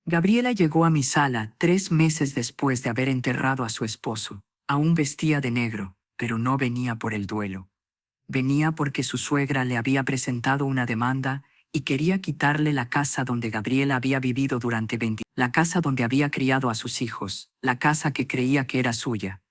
Gabriela llegó a mi sala 3 meses después de haber enterrado a su esposo. Aún vestía de negro, pero no venía por el duelo. Venía porque su suegra le había presentado una demanda y quería quitarle la casa donde Gabriela había vivido durante 20 años, la casa donde había criado a sus hijos, la casa que creía que era suya.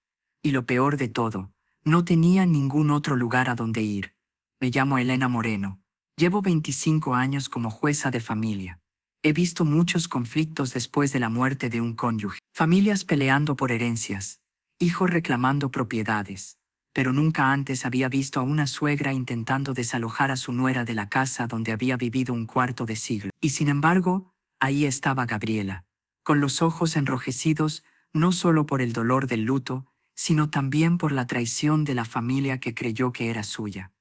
Y lo peor de todo, no tenía ningún otro lugar a donde ir. Me llamo Elena Moreno. Llevo 25 años como jueza de familia. He visto muchos conflictos después de la muerte de un cónyuge. Familias peleando por herencias, hijos reclamando propiedades. Pero nunca antes había visto a una suegra intentando desalojar a su nuera de la casa donde había vivido un cuarto de siglo. Y sin embargo, ahí estaba Gabriela, con los ojos enrojecidos, no solo por el dolor del luto, sino también por la traición de la familia que creyó que era suya.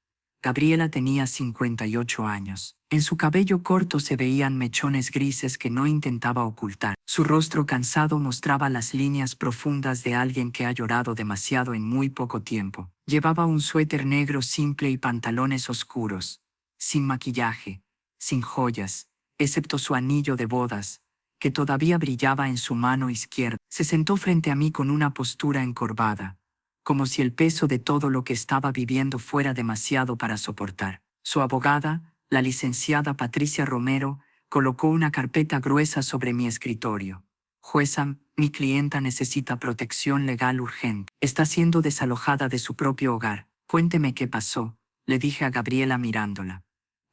Gabriela tenía 58 años. En su cabello corto se veían mechones grises que no intentaba ocultar. Su rostro cansado mostraba las líneas profundas de alguien que ha llorado demasiado en muy poco tiempo. Llevaba un suéter negro simple y pantalones oscuros, sin maquillaje, sin joyas, excepto su anillo de bodas, que todavía brillaba en su mano izquierda. Se sentó frente a mí con una postura encorvada, como si el peso de todo lo que estaba viviendo fuera demasiado para soportar. Su abogada, la licenciada Patricia Romero, colocó una carpeta gruesa sobre mi escritorio. Jueza, mi clienta necesita protección legal urgente. Está siendo desalojada de su propio hogar. Cuénteme qué pasó, le dije a Gabriela mirándola.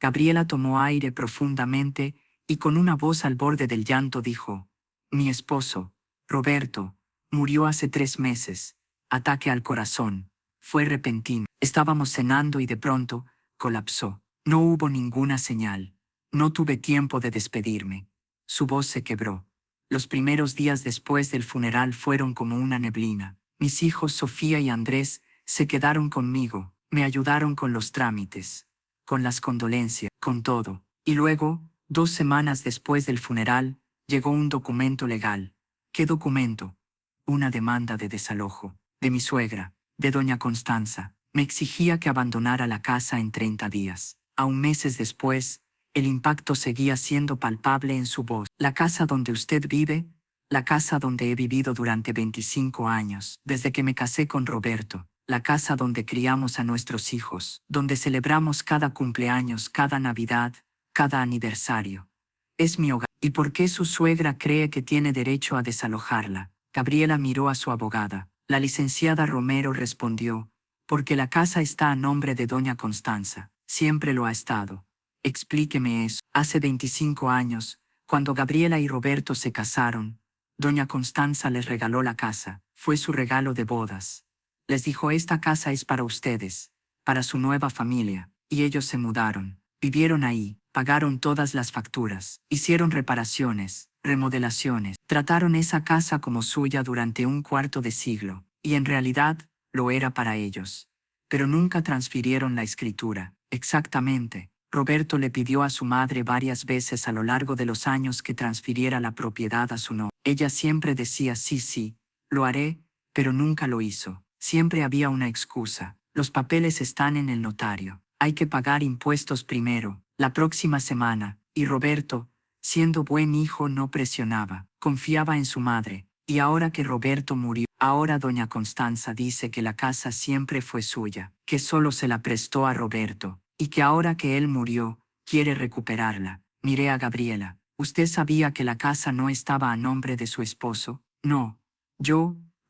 Gabriela tomó aire profundamente y con una voz al borde del llanto dijo: mi esposo, Roberto, murió hace 3 meses. Ataque al corazón. Fue repentino. Estábamos cenando y de pronto, colapsó. No hubo ninguna señal. No tuve tiempo de despedirme. Su voz se quebró. Los primeros días después del funeral fueron como una neblina. Mis hijos Sofía y Andrés se quedaron conmigo, me ayudaron con los trámites, con las condolencias, con todo. Y luego, 2 semanas después del funeral, llegó un documento legal. ¿Qué documento? Una demanda de desalojo. De mi suegra, de doña Constanza. Me exigía que abandonara la casa en 30 días. Aún meses después, el impacto seguía siendo palpable en su voz. La casa donde usted vive, la casa donde he vivido durante 25 años, desde que me casé con Roberto, la casa donde criamos a nuestros hijos, donde celebramos cada cumpleaños, cada Navidad, cada aniversario. Es mi hogar. ¿Y por qué su suegra cree que tiene derecho a desalojarla? Gabriela miró a su abogada. La licenciada Romero respondió: porque la casa está a nombre de doña Constanza. Siempre lo ha estado. Explíqueme eso. Hace 25 años, cuando Gabriela y Roberto se casaron, doña Constanza les regaló la casa. Fue su regalo de bodas. Les dijo: esta casa es para ustedes, para su nueva familia. Y ellos se mudaron. Vivieron ahí, pagaron todas las facturas, hicieron reparaciones, remodelaciones, trataron esa casa como suya durante un cuarto de siglo, y en realidad, lo era para ellos. Pero nunca transfirieron la escritura. Exactamente. Roberto le pidió a su madre varias veces a lo largo de los años que transfiriera la propiedad a su nombre. Ella siempre decía sí, sí, lo haré, pero nunca lo hizo. Siempre había una excusa. Los papeles están en el notario. Hay que pagar impuestos primero, la próxima semana. Y Roberto, siendo buen hijo, no presionaba. Confiaba en su madre. Y ahora que Roberto murió, ahora doña Constanza dice que la casa siempre fue suya, que solo se la prestó a Roberto, y que ahora que él murió, quiere recuperarla. Miré a Gabriela. ¿Usted sabía que la casa no estaba a nombre de su esposo? No.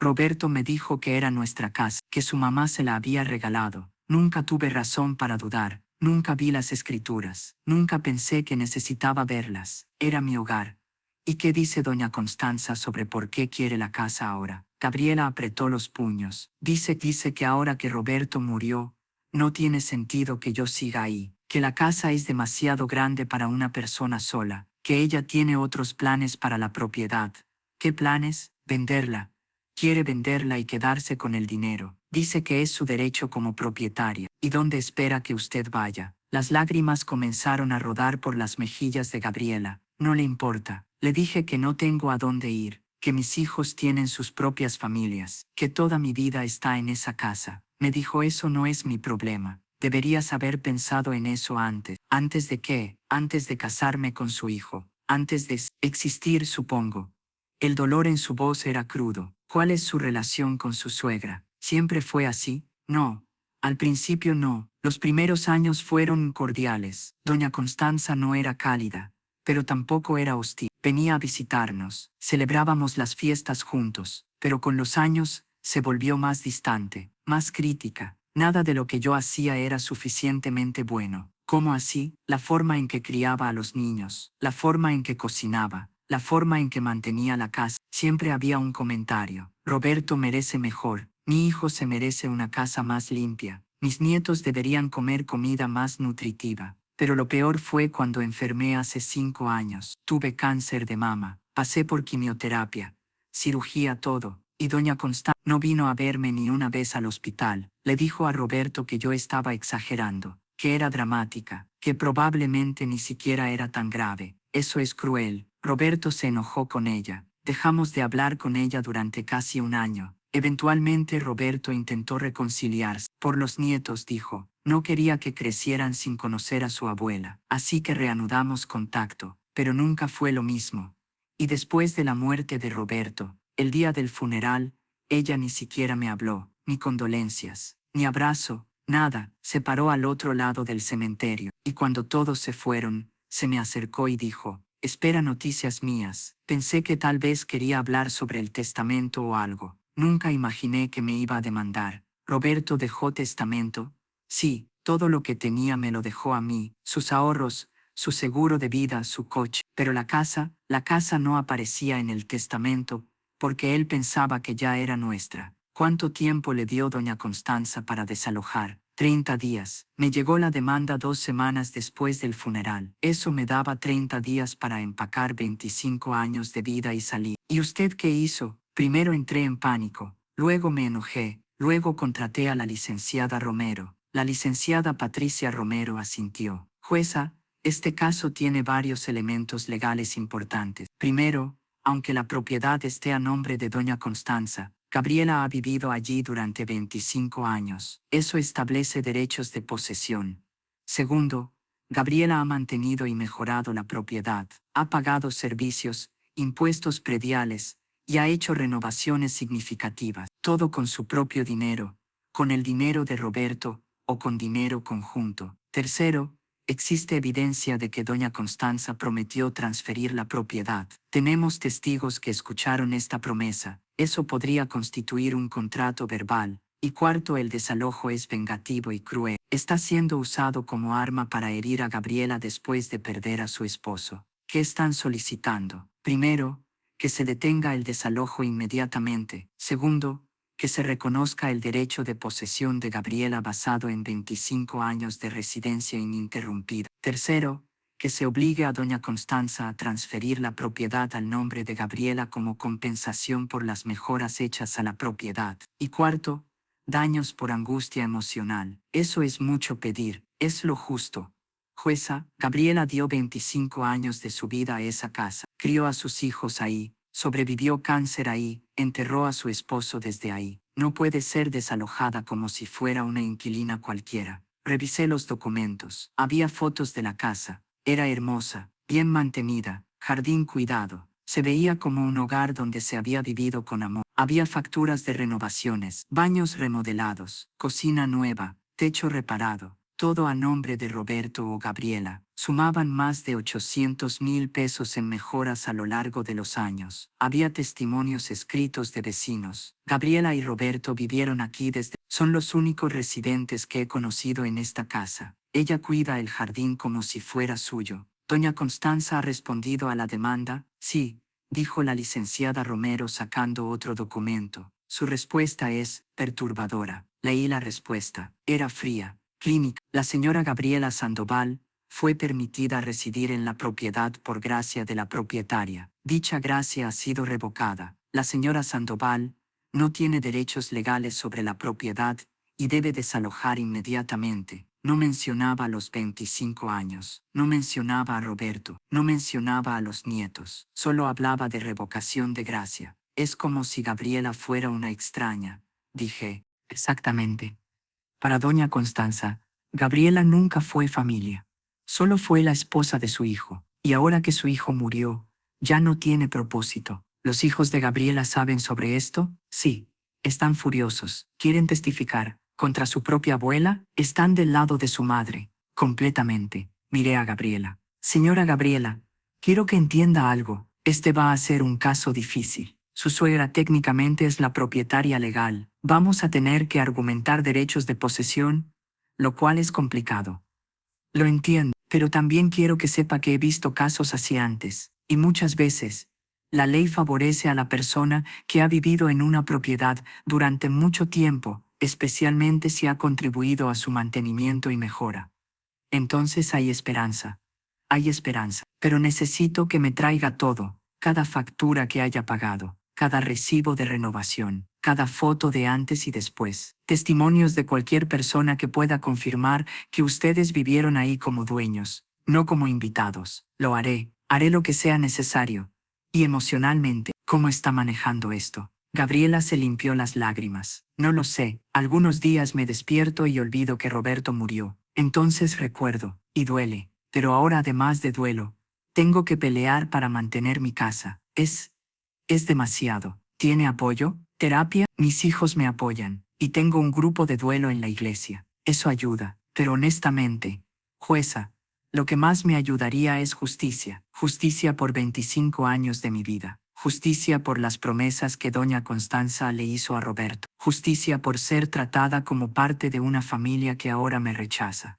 Roberto me dijo que era nuestra casa, que su mamá se la había regalado. Nunca tuve razón para dudar, nunca vi las escrituras, nunca pensé que necesitaba verlas. Era mi hogar. ¿Y qué dice doña Constanza sobre por qué quiere la casa ahora? Gabriela apretó los puños. Dice que ahora que Roberto murió, no tiene sentido que yo siga ahí, que la casa es demasiado grande para una persona sola, que ella tiene otros planes para la propiedad. ¿Qué planes? Venderla. Quiere venderla y quedarse con el dinero. Dice que es su derecho como propietaria. ¿Y dónde espera que usted vaya? Las lágrimas comenzaron a rodar por las mejillas de Gabriela. No le importa. Le dije que no tengo a dónde ir, que mis hijos tienen sus propias familias, que toda mi vida está en esa casa. Me dijo: eso no es mi problema. Deberías haber pensado en eso antes. ¿Antes de qué? Antes de casarme con su hijo. antes de existir, supongo. El dolor en su voz era crudo. ¿Cuál es su relación con su suegra? ¿Siempre fue así? No. Al principio no. Los primeros años fueron cordiales. Doña Constanza no era cálida, pero tampoco era hostil. Venía a visitarnos. Celebrábamos las fiestas juntos, pero con los años se volvió más distante, más crítica. Nada de lo que yo hacía era suficientemente bueno. ¿Cómo así? La forma en que criaba a los niños, la forma en que cocinaba, la forma en que mantenía la casa. Siempre había un comentario. Roberto merece mejor. Mi hijo se merece una casa más limpia. Mis nietos deberían comer comida más nutritiva. Pero lo peor fue cuando enfermé hace 5 años. Tuve cáncer de mama. Pasé por quimioterapia, cirugía, todo. Y doña Constanza no vino a verme ni una vez al hospital. Le dijo a Roberto que yo estaba exagerando, que era dramática, que probablemente ni siquiera era tan grave. Eso es cruel. Roberto se enojó con ella. Dejamos de hablar con ella durante casi un año. Eventualmente Roberto intentó reconciliarse. Por los nietos, dijo. No quería que crecieran sin conocer a su abuela. Así que reanudamos contacto, pero nunca fue lo mismo. Y después de la muerte de Roberto, el día del funeral, ella ni siquiera me habló, ni condolencias, ni abrazo, nada. Se paró al otro lado del cementerio, y cuando todos se fueron, se me acercó y dijo: espera noticias mías. Pensé que tal vez quería hablar sobre el testamento o algo. Nunca imaginé que me iba a demandar. Roberto dejó testamento. Sí, todo lo que tenía me lo dejó a mí, sus ahorros, su seguro de vida, su coche. Pero la casa no aparecía en el testamento, porque él pensaba que ya era nuestra. ¿Cuánto tiempo le dio doña Constanza para desalojar? 30 días. Me llegó la demanda 2 semanas después del funeral. Eso me daba 30 días para empacar 25 años de vida y salir. ¿Y usted qué hizo? Primero entré en pánico, luego me enojé, luego contraté a la licenciada Romero. La licenciada Patricia Romero asintió. Jueza, este caso tiene varios elementos legales importantes. Primero, aunque la propiedad esté a nombre de doña Constanza, Gabriela ha vivido allí durante 25 años. Eso establece derechos de posesión. Segundo, Gabriela ha mantenido y mejorado la propiedad, ha pagado servicios, impuestos prediales, y ha hecho renovaciones significativas, todo con su propio dinero, con el dinero de Roberto o con dinero conjunto. Tercero, existe evidencia de que doña Constanza prometió transferir la propiedad. Tenemos testigos que escucharon esta promesa. Eso podría constituir un contrato verbal. Y cuarto, el desalojo es vengativo y cruel. Está siendo usado como arma para herir a Gabriela después de perder a su esposo. ¿Qué están solicitando? Primero, que se detenga el desalojo inmediatamente. Segundo, que se reconozca el derecho de posesión de Gabriela basado en 25 años de residencia ininterrumpida. Tercero, que se obligue a doña Constanza a transferir la propiedad al nombre de Gabriela como compensación por las mejoras hechas a la propiedad. Y cuarto, daños por angustia emocional. Eso es mucho pedir, es lo justo. Jueza, Gabriela dio 25 años de su vida a esa casa, crió a sus hijos ahí, sobrevivió cáncer ahí, enterró a su esposo desde ahí. No puede ser desalojada como si fuera una inquilina cualquiera. Revisé los documentos. Había fotos de la casa. Era hermosa, bien mantenida, jardín cuidado. Se veía como un hogar donde se había vivido con amor. Había facturas de renovaciones, baños remodelados, cocina nueva, techo reparado. Todo a nombre de Roberto o Gabriela. Sumaban más de 800,000 pesos en mejoras a lo largo de los años. Había testimonios escritos de vecinos. Gabriela y Roberto vivieron aquí desde... Son los únicos residentes que he conocido en esta casa. Ella cuida el jardín como si fuera suyo. Doña Constanza ha respondido a la demanda. Sí, dijo la licenciada Romero sacando otro documento. Su respuesta es perturbadora. Leí la respuesta. Era fría. Clínica. La señora Gabriela Sandoval fue permitida residir en la propiedad por gracia de la propietaria. Dicha gracia ha sido revocada. La señora Sandoval no tiene derechos legales sobre la propiedad y debe desalojar inmediatamente. No mencionaba a los 25 años. No mencionaba a Roberto. No mencionaba a los nietos. Solo hablaba de revocación de gracia. Es como si Gabriela fuera una extraña, dije. Exactamente. Para doña Constanza, Gabriela nunca fue familia. Solo fue la esposa de su hijo. Y ahora que su hijo murió, ya no tiene propósito. ¿Los hijos de Gabriela saben sobre esto? Sí. Están furiosos. Quieren testificar. Contra su propia abuela, están del lado de su madre. Completamente. Miré a Gabriela. Señora Gabriela, quiero que entienda algo. Este va a ser un caso difícil. Su suegra técnicamente es la propietaria legal. Vamos a tener que argumentar derechos de posesión, lo cual es complicado. Lo entiendo, pero también quiero que sepa que he visto casos así antes, y muchas veces, la ley favorece a la persona que ha vivido en una propiedad durante mucho tiempo, especialmente si ha contribuido a su mantenimiento y mejora. Entonces hay esperanza. Hay esperanza, pero necesito que me traiga todo, cada factura que haya pagado, cada recibo de renovación, cada foto de antes y después, testimonios de cualquier persona que pueda confirmar que ustedes vivieron ahí como dueños, no como invitados. Lo haré lo que sea necesario. Y emocionalmente, ¿cómo está manejando esto? Gabriela se limpió las lágrimas. No lo sé, algunos días me despierto y olvido que Roberto murió. Entonces recuerdo, y duele, pero ahora además de duelo, tengo que pelear para mantener mi casa. Es demasiado. ¿Tiene apoyo? ¿Terapia? Mis hijos me apoyan, y tengo un grupo de duelo en la iglesia. Eso ayuda, pero honestamente, jueza, lo que más me ayudaría es justicia. Justicia por 25 años de mi vida. Justicia por las promesas que doña Constanza le hizo a Roberto. Justicia por ser tratada como parte de una familia que ahora me rechaza.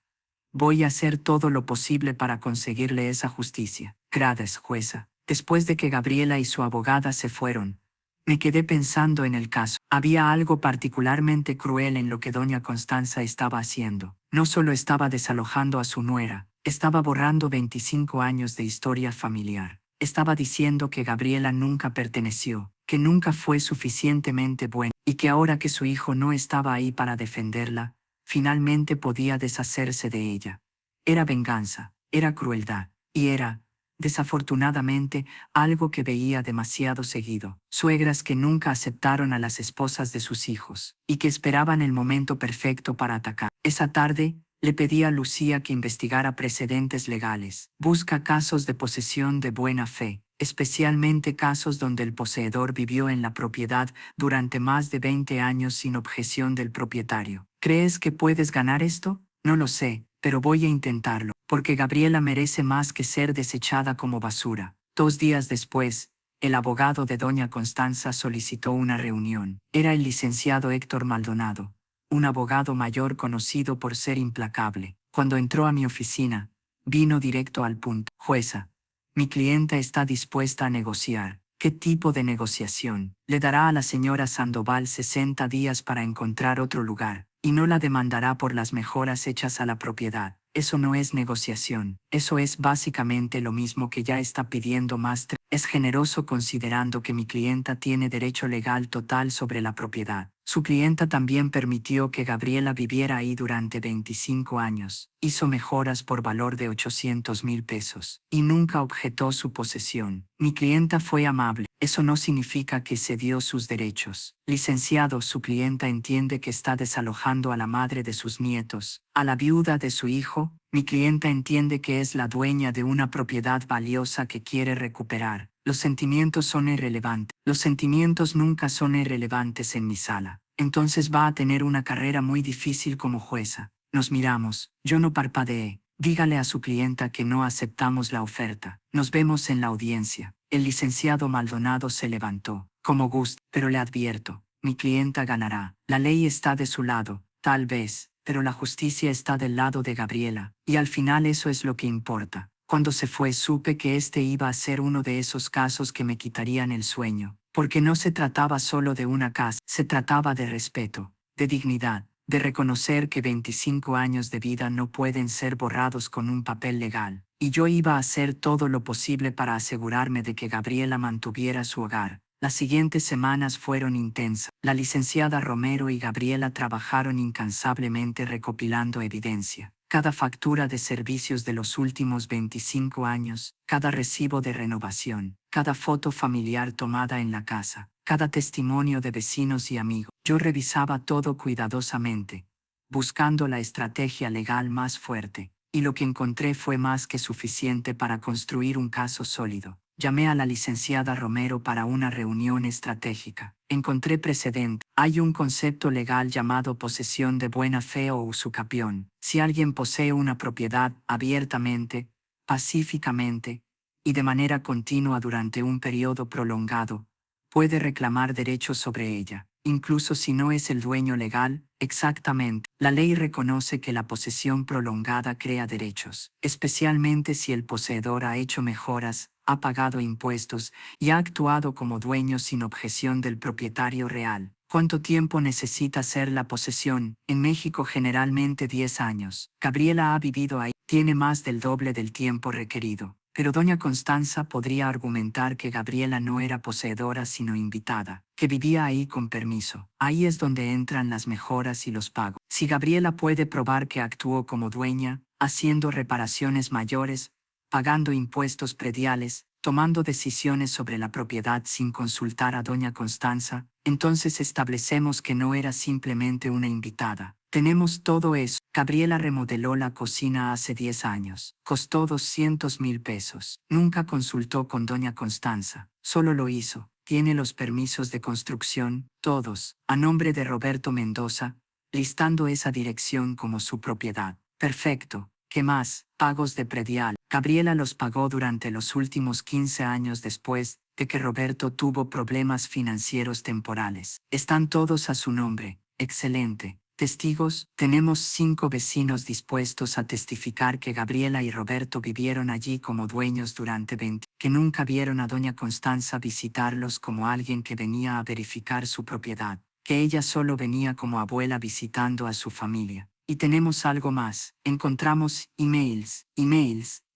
Voy a hacer todo lo posible para conseguirle esa justicia. Gracias, jueza. Después de que Gabriela y su abogada se fueron, me quedé pensando en el caso. Había algo particularmente cruel en lo que doña Constanza estaba haciendo. No solo estaba desalojando a su nuera, estaba borrando 25 años de historia familiar. Estaba diciendo que Gabriela nunca perteneció, que nunca fue suficientemente buena, y que ahora que su hijo no estaba ahí para defenderla, finalmente podía deshacerse de ella. Era venganza, era crueldad, y era, desafortunadamente, algo que veía demasiado seguido. Suegras que nunca aceptaron a las esposas de sus hijos, y que esperaban el momento perfecto para atacar. Esa tarde, le pedí a Lucía que investigara precedentes legales. Busca casos de posesión de buena fe, especialmente casos donde el poseedor vivió en la propiedad durante más de 20 años sin objeción del propietario. ¿Crees que puedes ganar esto? No lo sé, pero voy a intentarlo, porque Gabriela merece más que ser desechada como basura. 2 días después, el abogado de doña Constanza solicitó una reunión. Era el licenciado Héctor Maldonado, un abogado mayor conocido por ser implacable. Cuando entró a mi oficina, vino directo al punto. Jueza, mi clienta está dispuesta a negociar. ¿Qué tipo de negociación? Le dará a la señora Sandoval 60 días para encontrar otro lugar, y no la demandará por las mejoras hechas a la propiedad. Eso no es negociación, eso es básicamente lo mismo que ya está pidiendo más. Es generoso considerando que mi clienta tiene derecho legal total sobre la propiedad. Su clienta también permitió que Gabriela viviera ahí durante 25 años, hizo mejoras por valor de 800,000 pesos, y nunca objetó su posesión. Mi clienta fue amable. Eso no significa que cedió sus derechos. Licenciado, su clienta entiende que está desalojando a la madre de sus nietos, a la viuda de su hijo. Mi clienta entiende que es la dueña de una propiedad valiosa que quiere recuperar. Los sentimientos son irrelevantes. Los sentimientos nunca son irrelevantes en mi sala. Entonces va a tener una carrera muy difícil como jueza. Nos miramos. Yo no parpadeé. Dígale a su clienta que no aceptamos la oferta. Nos vemos en la audiencia. El licenciado Maldonado se levantó. Como guste, pero le advierto, mi clienta ganará. La ley está de su lado, tal vez, pero la justicia está del lado de Gabriela, y al final eso es lo que importa. Cuando se fue supe que este iba a ser uno de esos casos que me quitarían el sueño, porque no se trataba solo de una casa, se trataba de respeto, de dignidad, de reconocer que 25 años de vida no pueden ser borrados con un papel legal, y yo iba a hacer todo lo posible para asegurarme de que Gabriela mantuviera su hogar. Las siguientes semanas fueron intensas. La licenciada Romero y Gabriela trabajaron incansablemente recopilando evidencia. Cada factura de servicios de los últimos 25 años, cada recibo de renovación, cada foto familiar tomada en la casa, cada testimonio de vecinos y amigos. Yo revisaba todo cuidadosamente, buscando la estrategia legal más fuerte. y lo que encontré fue más que suficiente para construir un caso sólido. Llamé a la licenciada Romero para una reunión estratégica. Encontré precedente. Hay un concepto legal llamado posesión de buena fe o usucapión. Si alguien posee una propiedad abiertamente, pacíficamente y de manera continua durante un periodo prolongado, puede reclamar derechos sobre ella, incluso si no es el dueño legal. Exactamente. La ley reconoce que la posesión prolongada crea derechos, especialmente si el poseedor ha hecho mejoras, ha pagado impuestos y ha actuado como dueño sin objeción del propietario real. ¿Cuánto tiempo necesita ser la posesión? En México generalmente 10 años. Gabriela ha vivido ahí, tiene más del doble del tiempo requerido. Pero doña Constanza podría argumentar que Gabriela no era poseedora sino invitada, que vivía ahí con permiso. Ahí es donde entran las mejoras y los pagos. Si Gabriela puede probar que actuó como dueña, haciendo reparaciones mayores, pagando impuestos prediales, tomando decisiones sobre la propiedad sin consultar a doña Constanza, entonces establecemos que no era simplemente una invitada. Tenemos todo eso. Gabriela remodeló la cocina hace 10 años. Costó 200,000 pesos. Nunca consultó con doña Constanza. Solo lo hizo. Tiene los permisos de construcción, todos, a nombre de Roberto Mendoza, listando esa dirección como su propiedad. Perfecto. ¿Qué más? Pagos de predial. Gabriela los pagó durante los últimos 15 años después de que Roberto tuvo problemas financieros temporales. Están todos a su nombre. Excelente. Testigos, tenemos 5 vecinos dispuestos a testificar que Gabriela y Roberto vivieron allí como dueños durante 20, que nunca vieron a doña Constanza visitarlos como alguien que venía a verificar su propiedad, que ella solo venía como abuela visitando a su familia. Y tenemos algo más. Encontramos emails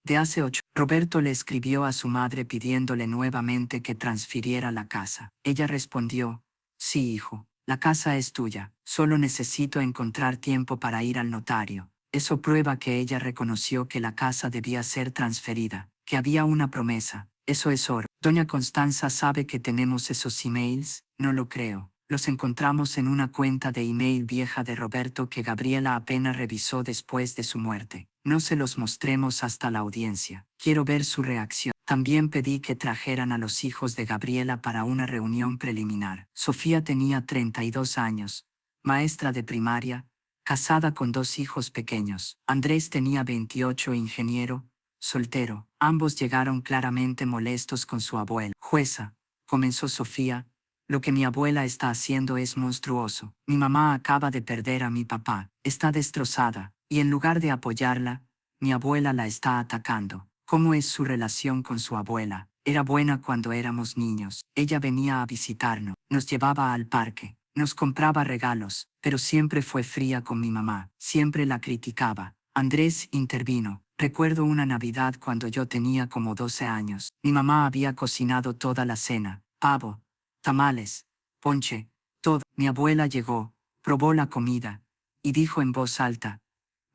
de hace 8. Roberto le escribió a su madre pidiéndole nuevamente que transfiriera la casa. Ella respondió, sí, hijo. La casa es tuya, solo necesito encontrar tiempo para ir al notario. Eso prueba que ella reconoció que la casa debía ser transferida, que había una promesa. Eso es oro. Doña Constanza sabe que tenemos esos emails, no lo creo. Los encontramos en una cuenta de email vieja de Roberto que Gabriela apenas revisó después de su muerte. No se los mostremos hasta la audiencia. Quiero ver su reacción. También pedí que trajeran a los hijos de Gabriela para una reunión preliminar. Sofía tenía 32 años, maestra de primaria, casada con 2 hijos pequeños. Andrés tenía 28, ingeniero, soltero. Ambos llegaron claramente molestos con su abuela. Jueza, comenzó Sofía, lo que mi abuela está haciendo es monstruoso. Mi mamá acaba de perder a mi papá, está destrozada, y en lugar de apoyarla, mi abuela la está atacando. ¿Cómo es su relación con su abuela? Era buena cuando éramos niños. Ella venía a visitarnos, nos llevaba al parque, nos compraba regalos, pero siempre fue fría con mi mamá, siempre la criticaba. Andrés intervino. Recuerdo una Navidad cuando yo tenía como 12 años. Mi mamá había cocinado toda la cena, pavo, tamales, ponche, todo. Mi abuela llegó, probó la comida, y dijo en voz alta,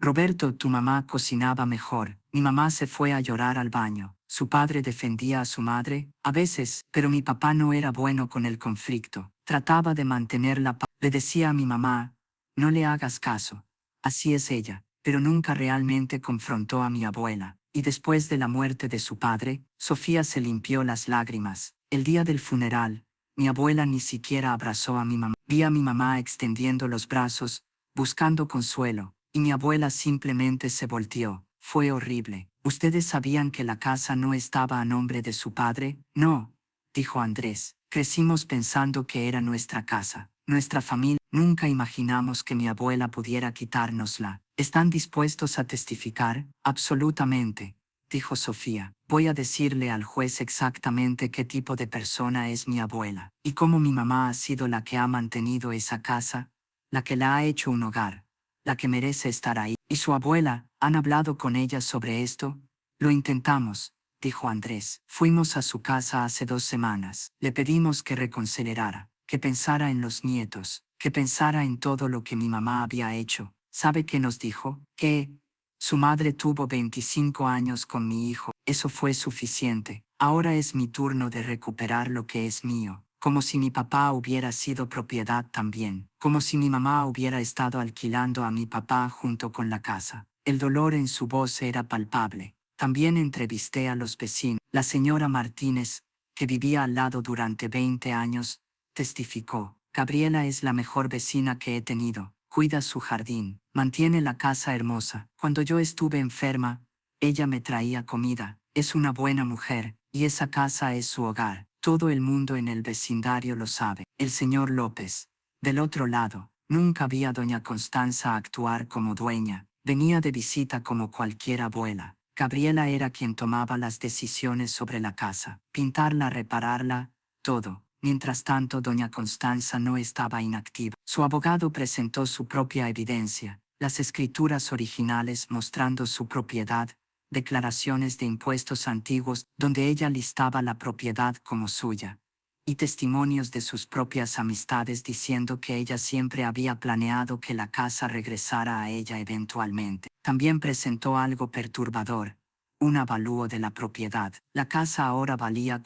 Roberto, tu mamá cocinaba mejor. Mi mamá se fue a llorar al baño. Su padre defendía a su madre, a veces, pero mi papá no era bueno con el conflicto. Trataba de mantener la paz. Le decía a mi mamá, no le hagas caso. Así es ella, pero nunca realmente confrontó a mi abuela. Y después de la muerte de su padre, Sofía se limpió las lágrimas. El día del funeral, mi abuela ni siquiera abrazó a mi mamá. Vi a mi mamá extendiendo los brazos, buscando consuelo. Y mi abuela simplemente se volteó. Fue horrible. ¿Ustedes sabían que la casa no estaba a nombre de su padre? No, dijo Andrés. Crecimos pensando que era nuestra casa, nuestra familia. Nunca imaginamos que mi abuela pudiera quitárnosla. ¿Están dispuestos a testificar? Absolutamente, dijo Sofía. Voy a decirle al juez exactamente qué tipo de persona es mi abuela, y cómo mi mamá ha sido la que ha mantenido esa casa, la que la ha hecho un hogar, la que merece estar ahí. ¿Y su abuela? ¿Han hablado con ella sobre esto? Lo intentamos, dijo Andrés. Fuimos a su casa hace 2 semanas. Le pedimos que reconsiderara, que pensara en los nietos, que pensara en todo lo que mi mamá había hecho. ¿Sabe qué nos dijo? Que su madre tuvo 25 años con mi hijo. Eso fue suficiente. Ahora es mi turno de recuperar lo que es mío. Como si mi papá hubiera sido propiedad también, como si mi mamá hubiera estado alquilando a mi papá junto con la casa. El dolor en su voz era palpable. También entrevisté a los vecinos. La señora Martínez, que vivía al lado durante 20 años, testificó: Gabriela es la mejor vecina que he tenido. Cuida su jardín, mantiene la casa hermosa. Cuando yo estuve enferma, ella me traía comida. Es una buena mujer, y esa casa es su hogar. Todo el mundo en el vecindario lo sabe. El señor López, del otro lado, nunca vi a doña Constanza actuar como dueña. Venía de visita como cualquier abuela. Gabriela era quien tomaba las decisiones sobre la casa, pintarla, repararla, todo. Mientras tanto, doña Constanza no estaba inactiva. Su abogado presentó su propia evidencia, las escrituras originales mostrando su propiedad, declaraciones de impuestos antiguos donde ella listaba la propiedad como suya, y testimonios de sus propias amistades diciendo que ella siempre había planeado que la casa regresara a ella eventualmente. También presentó algo perturbador: un avalúo de la propiedad. La casa ahora valía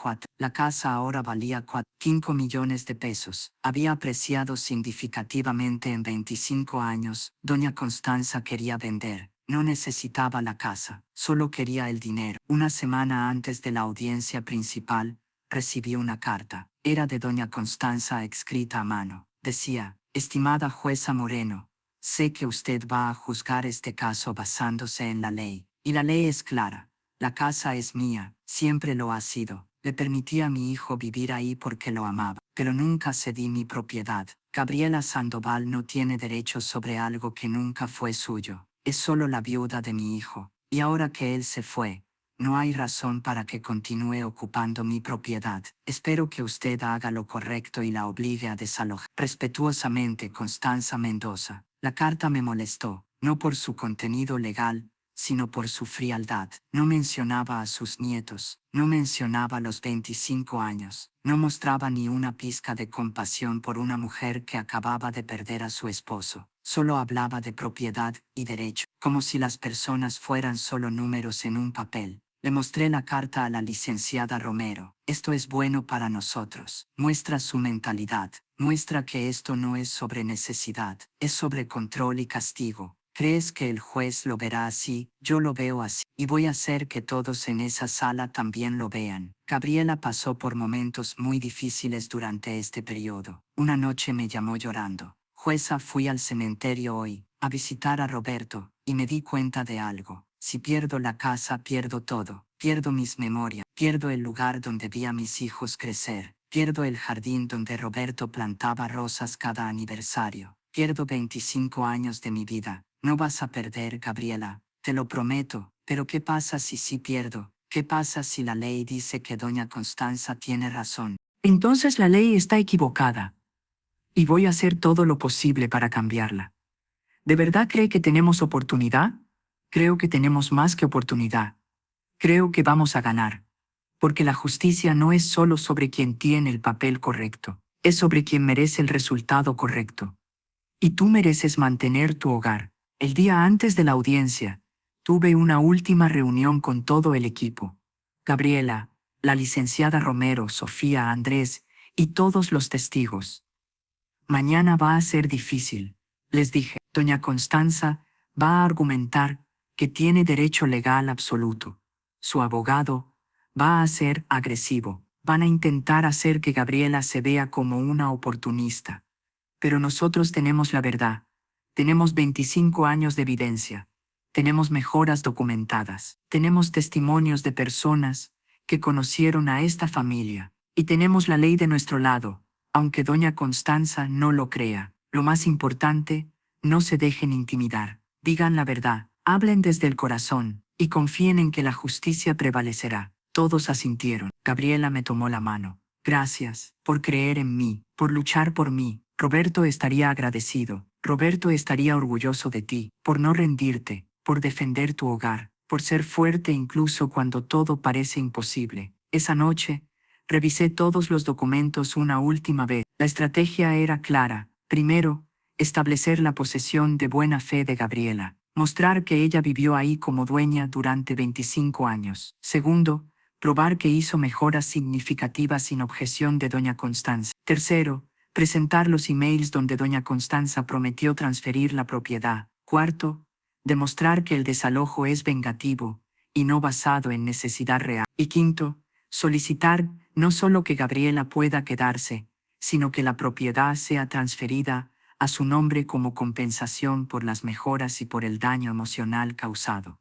5 millones de pesos. Había apreciado significativamente en 25 años. Doña Constanza quería vender. No necesitaba la casa, solo quería el dinero. Una semana antes de la audiencia principal, recibí una carta. Era de doña Constanza, escrita a mano. Decía: estimada jueza Moreno, sé que usted va a juzgar este caso basándose en la ley. Y la ley es clara. La casa es mía, siempre lo ha sido. Le permití a mi hijo vivir ahí porque lo amaba, pero nunca cedí mi propiedad. Gabriela Sandoval no tiene derechos sobre algo que nunca fue suyo. Es solo la viuda de mi hijo. Y ahora que él se fue, no hay razón para que continúe ocupando mi propiedad. Espero que usted haga lo correcto y la obligue a desalojar. Respetuosamente, Constanza Mendoza. La carta me molestó, no por su contenido legal, sino por su frialdad. No mencionaba a sus nietos, no mencionaba los 25 años, no mostraba ni una pizca de compasión por una mujer que acababa de perder a su esposo. Solo hablaba de propiedad y derecho, como si las personas fueran solo números en un papel. Le mostré la carta a la licenciada Romero. Esto es bueno para nosotros. Muestra su mentalidad. Muestra que esto no es sobre necesidad, es sobre control y castigo. ¿Crees que el juez lo verá así? Yo lo veo así, y voy a hacer que todos en esa sala también lo vean. Gabriela pasó por momentos muy difíciles durante este periodo. Una noche me llamó llorando: jueza, fui al cementerio hoy, a visitar a Roberto, y me di cuenta de algo. Si pierdo la casa, pierdo todo. Pierdo mis memorias, pierdo el lugar donde vi a mis hijos crecer, pierdo el jardín donde Roberto plantaba rosas cada aniversario, pierdo 25 años de mi vida. No vas a perder, Gabriela, te lo prometo. Pero ¿qué pasa si sí pierdo? ¿Qué pasa si la ley dice que doña Constanza tiene razón? Entonces la ley está equivocada, y voy a hacer todo lo posible para cambiarla. ¿De verdad cree que tenemos oportunidad? Creo que tenemos más que oportunidad. Creo que vamos a ganar. Porque la justicia no es solo sobre quien tiene el papel correcto, es sobre quien merece el resultado correcto. Y tú mereces mantener tu hogar. El día antes de la audiencia, tuve una última reunión con todo el equipo. Gabriela, la licenciada Romero, Sofía, Andrés y todos los testigos. Mañana va a ser difícil, les dije. Doña Constanza va a argumentar que tiene derecho legal absoluto. Su abogado va a ser agresivo. Van a intentar hacer que Gabriela se vea como una oportunista. Pero nosotros tenemos la verdad. Tenemos 25 años de evidencia. Tenemos mejoras documentadas. Tenemos testimonios de personas que conocieron a esta familia. Y tenemos la ley de nuestro lado, aunque doña Constanza no lo crea. Lo más importante, no se dejen intimidar. Digan la verdad, hablen desde el corazón, y confíen en que la justicia prevalecerá. Todos asintieron. Gabriela me tomó la mano. Gracias por creer en mí, por luchar por mí. Roberto estaría agradecido. Roberto estaría orgulloso de ti, por no rendirte, por defender tu hogar, por ser fuerte incluso cuando todo parece imposible. Esa noche, revisé todos los documentos una última vez. La estrategia era clara. Primero, establecer la posesión de buena fe de Gabriela. Mostrar que ella vivió ahí como dueña durante 25 años. Segundo, probar que hizo mejoras significativas sin objeción de doña Constanza. Tercero, presentar los emails donde doña Constanza prometió transferir la propiedad. Cuarto, Demostrar que el desalojo es vengativo y no basado en necesidad real. Y quinto, solicitar no solo que Gabriela pueda quedarse, sino que la propiedad sea transferida a su nombre como compensación por las mejoras y por el daño emocional causado.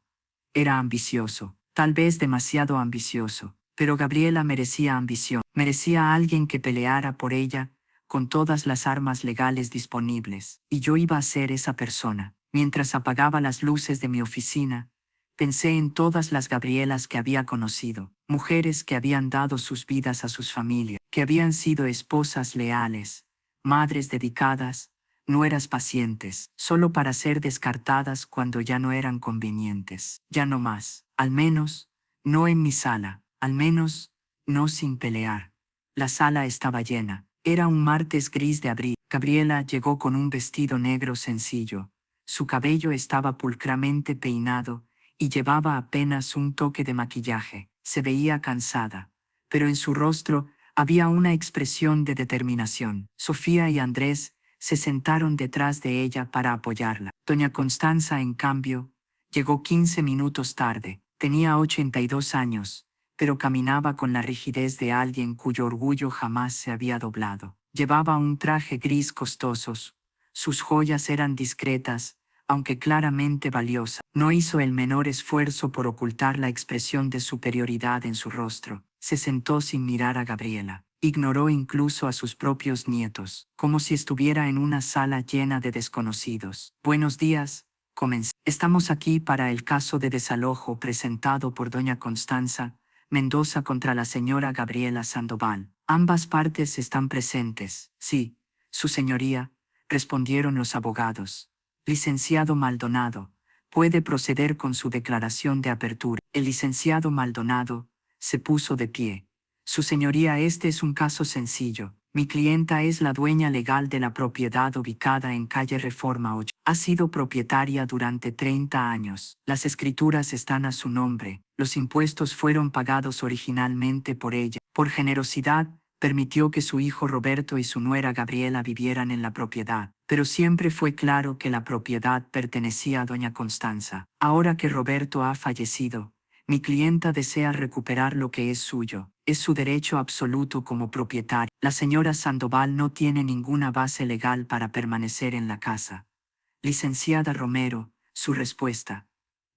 Era ambicioso, tal vez demasiado ambicioso, pero Gabriela merecía ambición, merecía a alguien que peleara por ella con todas las armas legales disponibles, y yo iba a ser esa persona. Mientras apagaba las luces de mi oficina, pensé en todas las Gabrielas que había conocido, mujeres que habían dado sus vidas a sus familias, que habían sido esposas leales, madres dedicadas, nueras pacientes, solo para ser descartadas cuando ya no eran convenientes. Ya no más, al menos, no en mi sala, al menos, no sin pelear. La sala estaba llena. Era un martes gris de abril. Gabriela llegó con un vestido negro sencillo. Su cabello estaba pulcramente peinado y llevaba apenas un toque de maquillaje. Se veía cansada, pero en su rostro había una expresión de determinación. Sofía y Andrés se sentaron detrás de ella para apoyarla. Doña Constanza, en cambio, llegó 15 minutos tarde. Tenía 82 años, pero caminaba con la rigidez de alguien cuyo orgullo jamás se había doblado. Llevaba un traje gris costosos. Sus joyas eran discretas, aunque claramente valiosas. No hizo el menor esfuerzo por ocultar la expresión de superioridad en su rostro. Se sentó sin mirar a Gabriela. Ignoró incluso a sus propios nietos, como si estuviera en una sala llena de desconocidos. Buenos días, comencé. Estamos aquí para el caso de desalojo presentado por doña Constanza Mendoza contra la señora Gabriela Sandoval. Ambas partes están presentes. Sí, su señoría, respondieron los abogados. Licenciado Maldonado, puede proceder con su declaración de apertura. El licenciado Maldonado se puso de pie. Su señoría, este es un caso sencillo. Mi clienta es la dueña legal de la propiedad ubicada en calle Reforma 8. Ha sido propietaria durante 30 años. Las escrituras están a su nombre. Los impuestos fueron pagados originalmente por ella. Por generosidad, permitió que su hijo Roberto y su nuera Gabriela vivieran en la propiedad. Pero siempre fue claro que la propiedad pertenecía a doña Constanza. Ahora que Roberto ha fallecido, mi clienta desea recuperar lo que es suyo. Es su derecho absoluto como propietaria. La señora Sandoval no tiene ninguna base legal para permanecer en la casa. Licenciada Romero, su respuesta.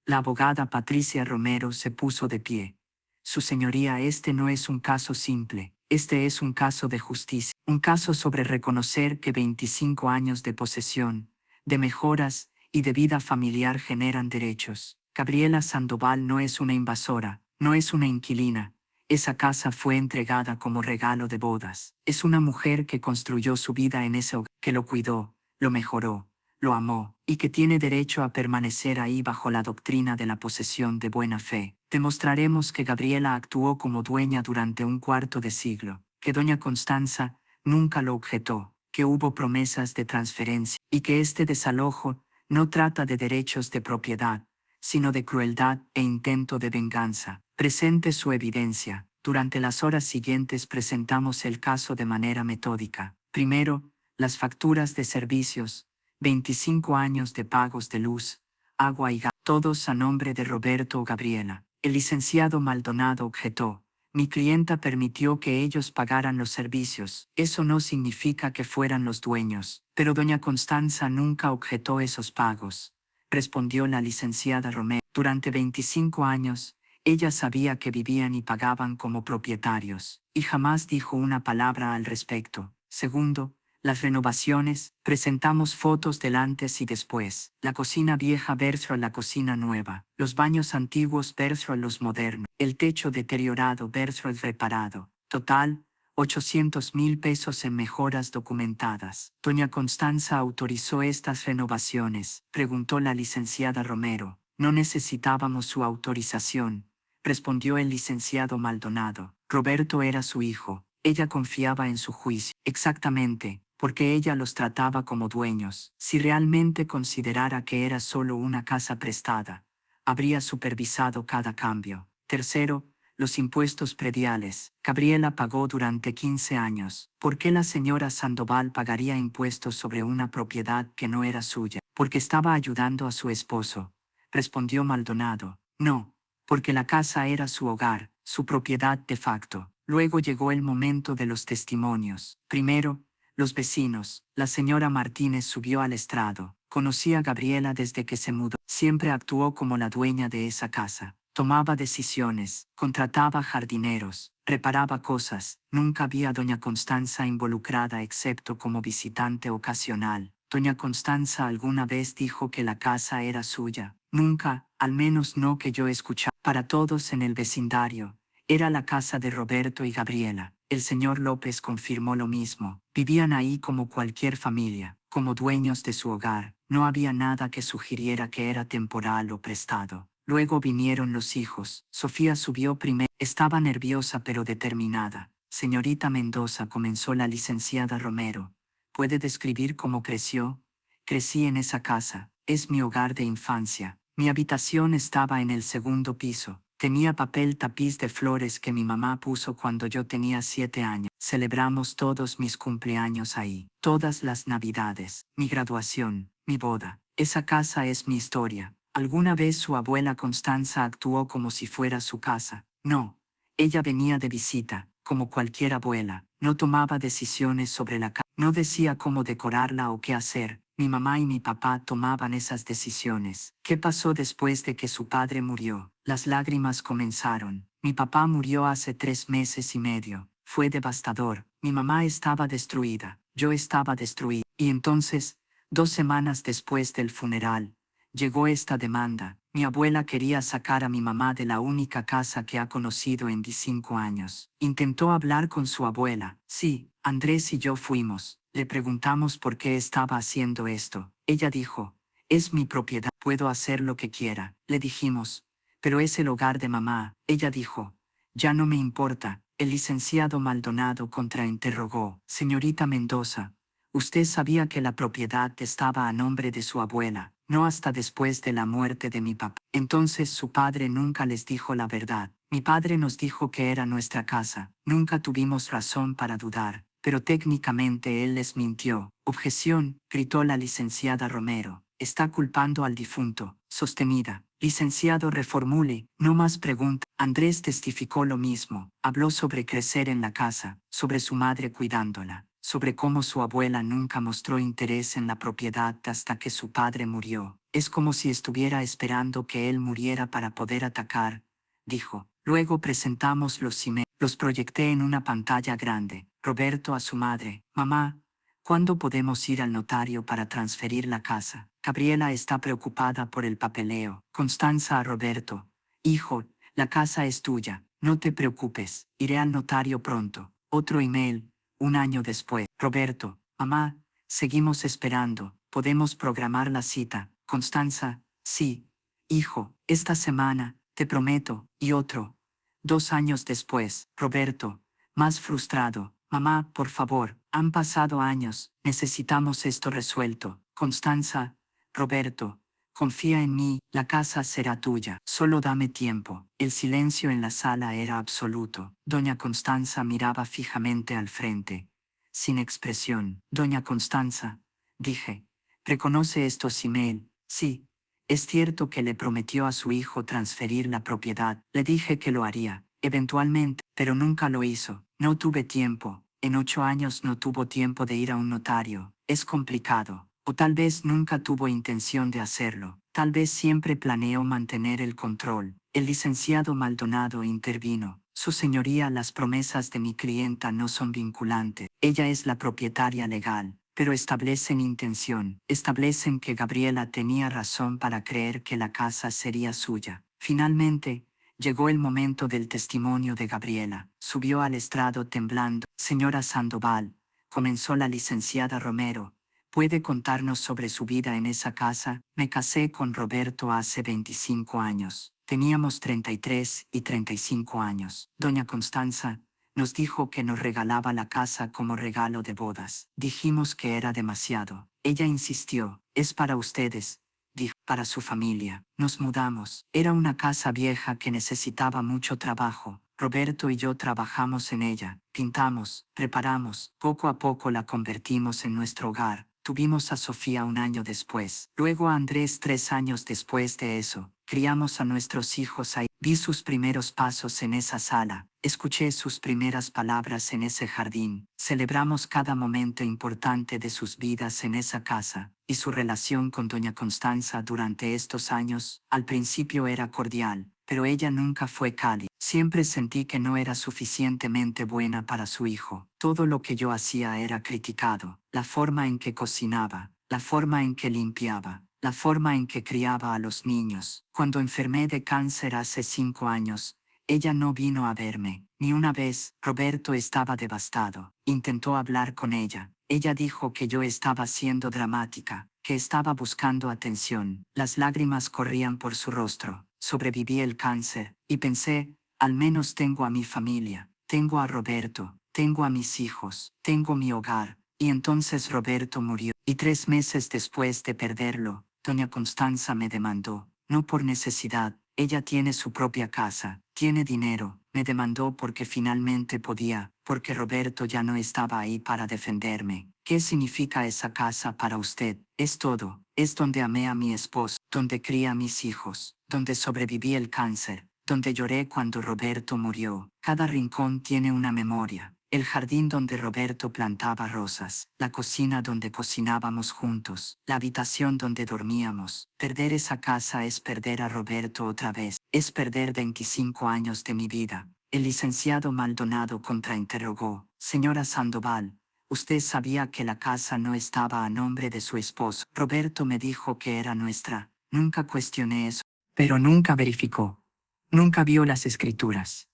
La abogada Patricia Romero se puso de pie. Su señoría, este no es un caso simple. Este es un caso de justicia. Un caso sobre reconocer que 25 años de posesión, de mejoras y de vida familiar generan derechos. Gabriela Sandoval no es una invasora, no es una inquilina. Esa casa fue entregada como regalo de bodas. Es una mujer que construyó su vida en ese hogar, que lo cuidó, lo mejoró, lo amó, y que tiene derecho a permanecer ahí bajo la doctrina de la posesión de buena fe. Demostraremos que Gabriela actuó como dueña durante un cuarto de siglo, que doña Constanza nunca lo objetó, que hubo promesas de transferencia, y que este desalojo no trata de derechos de propiedad, sino de crueldad e intento de venganza. Presente su evidencia. Durante las horas siguientes presentamos el caso de manera metódica. Primero, las facturas de servicios, 25 años de pagos de luz, agua y gas, todos a nombre de Roberto o Gabriela. El licenciado Maldonado objetó. Mi clienta permitió que ellos pagaran los servicios. Eso no significa que fueran los dueños. Pero doña Constanza nunca objetó esos pagos, respondió la licenciada Romero. Durante 25 años, ella sabía que vivían y pagaban como propietarios, y jamás dijo una palabra al respecto. Segundo, las renovaciones, presentamos fotos del antes y después. La cocina vieja versus la cocina nueva. Los baños antiguos versus los modernos. El techo deteriorado versus el reparado. Total, 800,000 pesos en mejoras documentadas. Doña Constanza autorizó estas renovaciones, preguntó la licenciada Romero. No necesitábamos su autorización, respondió el licenciado Maldonado. Roberto era su hijo. Ella confiaba en su juicio. Exactamente, porque ella los trataba como dueños. Si realmente considerara que era solo una casa prestada, habría supervisado cada cambio. Tercero, los impuestos prediales. Gabriela pagó durante 15 años. ¿Por qué la señora Sandoval pagaría impuestos sobre una propiedad que no era suya? Porque estaba ayudando a su esposo. respondió Maldonado. No, porque la casa era su hogar, su propiedad de facto. Luego llegó el momento de los testimonios. Primero, los vecinos. La señora Martínez subió al estrado. Conocí a Gabriela desde que se mudó. Siempre actuó como la dueña de esa casa. Tomaba decisiones, contrataba jardineros, reparaba cosas. Nunca vi a doña Constanza involucrada excepto como visitante ocasional. Doña Constanza alguna vez dijo que la casa era suya. Nunca, al menos no que yo escuchara. Para todos en el vecindario, era la casa de Roberto y Gabriela. El señor López confirmó lo mismo. Vivían ahí como cualquier familia, como dueños de su hogar. No había nada que sugiriera que era temporal o prestado. Luego vinieron los hijos. Sofía subió primero. Estaba nerviosa pero determinada. Señorita Mendoza, comenzó la licenciada Romero. ¿Puede describir cómo creció? Crecí en esa casa. Es mi hogar de infancia. Mi habitación estaba en el segundo piso. Tenía papel tapiz de flores que mi mamá puso cuando yo tenía 7 años. Celebramos todos mis cumpleaños ahí. Todas las navidades. Mi graduación. Mi boda. Esa casa es mi historia. ¿Alguna vez su abuela Constanza actuó como si fuera su casa? No. Ella venía de visita, como cualquier abuela. No tomaba decisiones sobre la casa. No decía cómo decorarla o qué hacer. Mi mamá y mi papá tomaban esas decisiones. ¿Qué pasó después de que su padre murió? Las lágrimas comenzaron. Mi papá murió hace 3 meses y medio. Fue devastador. Mi mamá estaba destruida. Yo estaba destruida. Y entonces, 2 semanas después del funeral, llegó esta demanda. Mi abuela quería sacar a mi mamá de la única casa que ha conocido en 15 años. Intentó hablar con su abuela. Sí, Andrés y yo fuimos. Le preguntamos por qué estaba haciendo esto. Ella dijo, es mi propiedad, puedo hacer lo que quiera. Le dijimos, pero es el hogar de mamá. Ella dijo, ya no me importa. El licenciado Maldonado contrainterrogó, señorita Mendoza, usted sabía que la propiedad estaba a nombre de su abuela, no hasta después de la muerte de mi papá. Entonces su padre nunca les dijo la verdad. Mi padre nos dijo que era nuestra casa. Nunca tuvimos razón para dudar, pero técnicamente él les mintió. Objeción, gritó la licenciada Romero. Está culpando al difunto. Sostenida. Licenciado, reformule, no más preguntas. Andrés testificó lo mismo. Habló sobre crecer en la casa, sobre su madre cuidándola, sobre cómo su abuela nunca mostró interés en la propiedad hasta que su padre murió. Es como si estuviera esperando que él muriera para poder atacar, dijo. Luego presentamos los cimientos. Los proyecté en una pantalla grande. Roberto a su madre. Mamá, ¿cuándo podemos ir al notario para transferir la casa? Gabriela está preocupada por el papeleo. Constanza a Roberto. Hijo, la casa es tuya. No te preocupes. Iré al notario pronto. Otro email. 1 año después. Roberto. Mamá, seguimos esperando. ¿Podemos programar la cita? Constanza. Sí. Hijo, esta semana, te prometo. Y otro. 2 años después. Roberto. Más frustrado. Mamá, por favor, han pasado años. Necesitamos esto resuelto. Constanza. Roberto. Confía en mí, la casa será tuya. Solo dame tiempo. El silencio en la sala era absoluto. Doña Constanza miraba fijamente al frente, sin expresión. Doña Constanza, dije, ¿reconoce estos email? Sí. Es cierto que le prometió a su hijo transferir la propiedad. Le dije que lo haría, eventualmente, pero nunca lo hizo. No tuve tiempo. En 8 años no tuvo tiempo de ir a un notario. Es complicado. O tal vez nunca tuvo intención de hacerlo. Tal vez siempre planeó mantener el control. El licenciado Maldonado intervino. Su señoría, las promesas de mi clienta no son vinculantes. Ella es la propietaria legal, pero establecen intención. Establecen que Gabriela tenía razón para creer que la casa sería suya. Finalmente, llegó el momento del testimonio de Gabriela. Subió al estrado temblando. Señora Sandoval, comenzó la licenciada Romero, ¿puede contarnos sobre su vida en esa casa? Me casé con Roberto hace 25 años. Teníamos 33 y 35 años. Doña Constanza nos dijo que nos regalaba la casa como regalo de bodas. Dijimos que era demasiado. Ella insistió, es para ustedes, dijo, para su familia. Nos mudamos. Era una casa vieja que necesitaba mucho trabajo. Roberto y yo trabajamos en ella, pintamos, preparamos. Poco a poco la convertimos en nuestro hogar. Tuvimos a Sofía 1 año después, luego a Andrés 3 años después de eso. Criamos a nuestros hijos ahí. Vi sus primeros pasos en esa sala, escuché sus primeras palabras en ese jardín. Celebramos cada momento importante de sus vidas en esa casa, y su relación con doña Constanza durante estos años, al principio era cordial, pero ella nunca fue cálida. Siempre sentí que no era suficientemente buena para su hijo. Todo lo que yo hacía era criticado. La forma en que cocinaba, la forma en que limpiaba, la forma en que criaba a los niños. Cuando enfermé de cáncer hace 5 años, ella no vino a verme. Ni una vez. Roberto estaba devastado. Intentó hablar con ella. Ella dijo que yo estaba siendo dramática, que estaba buscando atención. Las lágrimas corrían por su rostro. Sobreviví el cáncer, y pensé, al menos tengo a mi familia, tengo a Roberto, tengo a mis hijos, tengo mi hogar. Y entonces Roberto murió. Y 3 meses después de perderlo, doña Constanza me demandó, no por necesidad. Ella tiene su propia casa, tiene dinero. Me demandó porque finalmente podía, porque Roberto ya no estaba ahí para defenderme. ¿Qué significa esa casa para usted? Es todo. Es donde amé a mi esposo, donde crié a mis hijos, donde sobreviví el cáncer, donde lloré cuando Roberto murió. Cada rincón tiene una memoria. El jardín donde Roberto plantaba rosas, la cocina donde cocinábamos juntos, la habitación donde dormíamos. Perder esa casa es perder a Roberto otra vez, es perder 25 años de mi vida. El licenciado Maldonado contrainterrogó, señora Sandoval, usted sabía que la casa no estaba a nombre de su esposo. Roberto me dijo que era nuestra, nunca cuestioné eso. Pero nunca verificó, nunca vio las escrituras.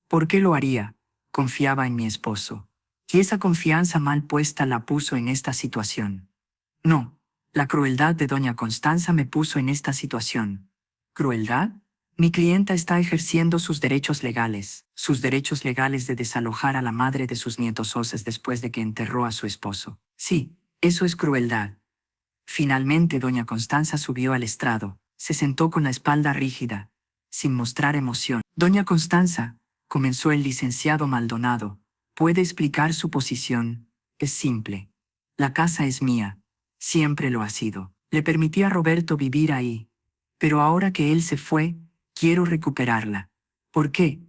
¿Por qué lo haría? Confiaba en mi esposo. Y esa confianza mal puesta la puso en esta situación. No, la crueldad de doña Constanza me puso en esta situación. ¿Crueldad? Mi clienta está ejerciendo sus derechos legales de desalojar a la madre de sus nietos Oces después de que enterró a su esposo. Sí, eso es crueldad. Finalmente doña Constanza subió al estrado, se sentó con la espalda rígida, sin mostrar emoción. Doña Constanza, comenzó el licenciado Maldonado, puede explicar su posición. Es simple. La casa es mía. Siempre lo ha sido. Le permití a Roberto vivir ahí. Pero ahora que él se fue, quiero recuperarla. ¿Por qué?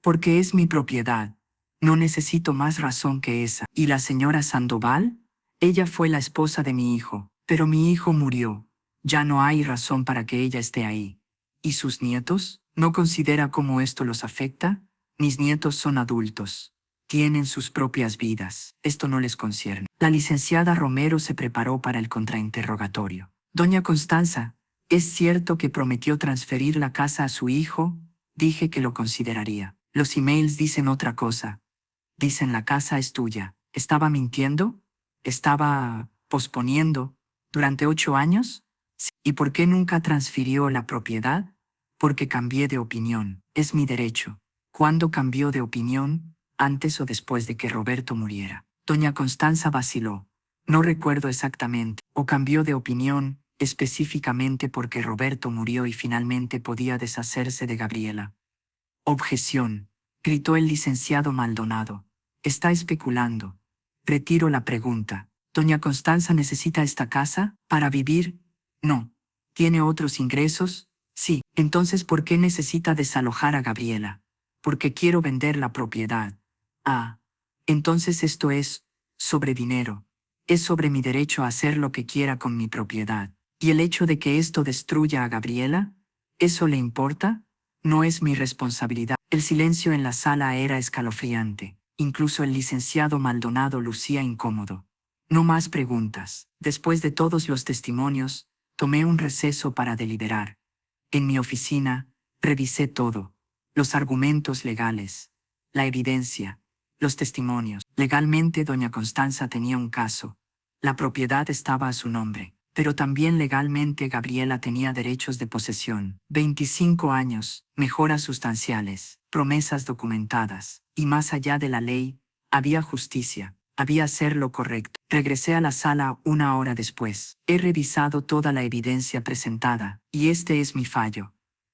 Porque es mi propiedad. No necesito más razón que esa. ¿Y la señora Sandoval? Ella fue la esposa de mi hijo, pero mi hijo murió. Ya no hay razón para que ella esté ahí. ¿Y sus nietos? ¿No considera cómo esto los afecta? Mis nietos son adultos. Tienen sus propias vidas. Esto no les concierne. La licenciada Romero se preparó para el contrainterrogatorio. Doña Constanza, ¿es cierto que prometió transferir la casa a su hijo? Dije que lo consideraría. Los emails dicen otra cosa. Dicen la casa es tuya. ¿Estaba mintiendo? ¿Estaba posponiendo? ¿Durante 8 años? Sí. ¿Y por qué nunca transfirió la propiedad? Porque cambié de opinión. Es mi derecho. ¿Cuándo cambió de opinión? ¿Antes o después de que Roberto muriera? Doña Constanza vaciló. No recuerdo exactamente. ¿O cambió de opinión específicamente porque Roberto murió y finalmente podía deshacerse de Gabriela? Objeción, gritó el licenciado Maldonado. Está especulando. Retiro la pregunta. ¿Doña Constanza necesita esta casa para vivir? No. ¿Tiene otros ingresos? Sí. Entonces, ¿por qué necesita desalojar a Gabriela? Porque quiero vender la propiedad. Ah. Entonces esto es sobre dinero. Es sobre mi derecho a hacer lo que quiera con mi propiedad. ¿Y el hecho de que esto destruya a Gabriela? ¿Eso le importa? No es mi responsabilidad. El silencio en la sala era escalofriante. Incluso el licenciado Maldonado lucía incómodo. No más preguntas. Después de todos los testimonios, tomé un receso para deliberar. En mi oficina, revisé todo. Los argumentos legales, la evidencia, los testimonios. Legalmente, doña Constanza tenía un caso. La propiedad estaba a su nombre. Pero también legalmente Gabriela tenía derechos de posesión. 25 años, mejoras sustanciales, promesas documentadas. Y más allá de la ley, había justicia. Había hacer lo correcto. Regresé a la sala 1 hora después. He revisado toda la evidencia presentada, y este es mi fallo.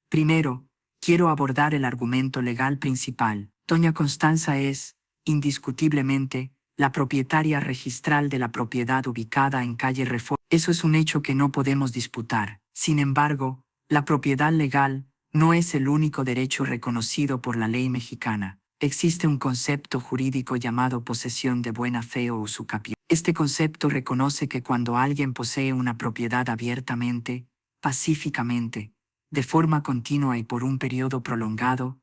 Primero, quiero abordar el argumento legal principal. Doña Constanza es, indiscutiblemente, la propietaria registral de la propiedad ubicada en calle Reforma. Eso es un hecho que no podemos disputar. Sin embargo, la propiedad legal no es el único derecho reconocido por la ley mexicana. Existe un concepto jurídico llamado posesión de buena fe o usucapión. Este concepto reconoce que cuando alguien posee una propiedad abiertamente, pacíficamente, de forma continua y por un periodo prolongado,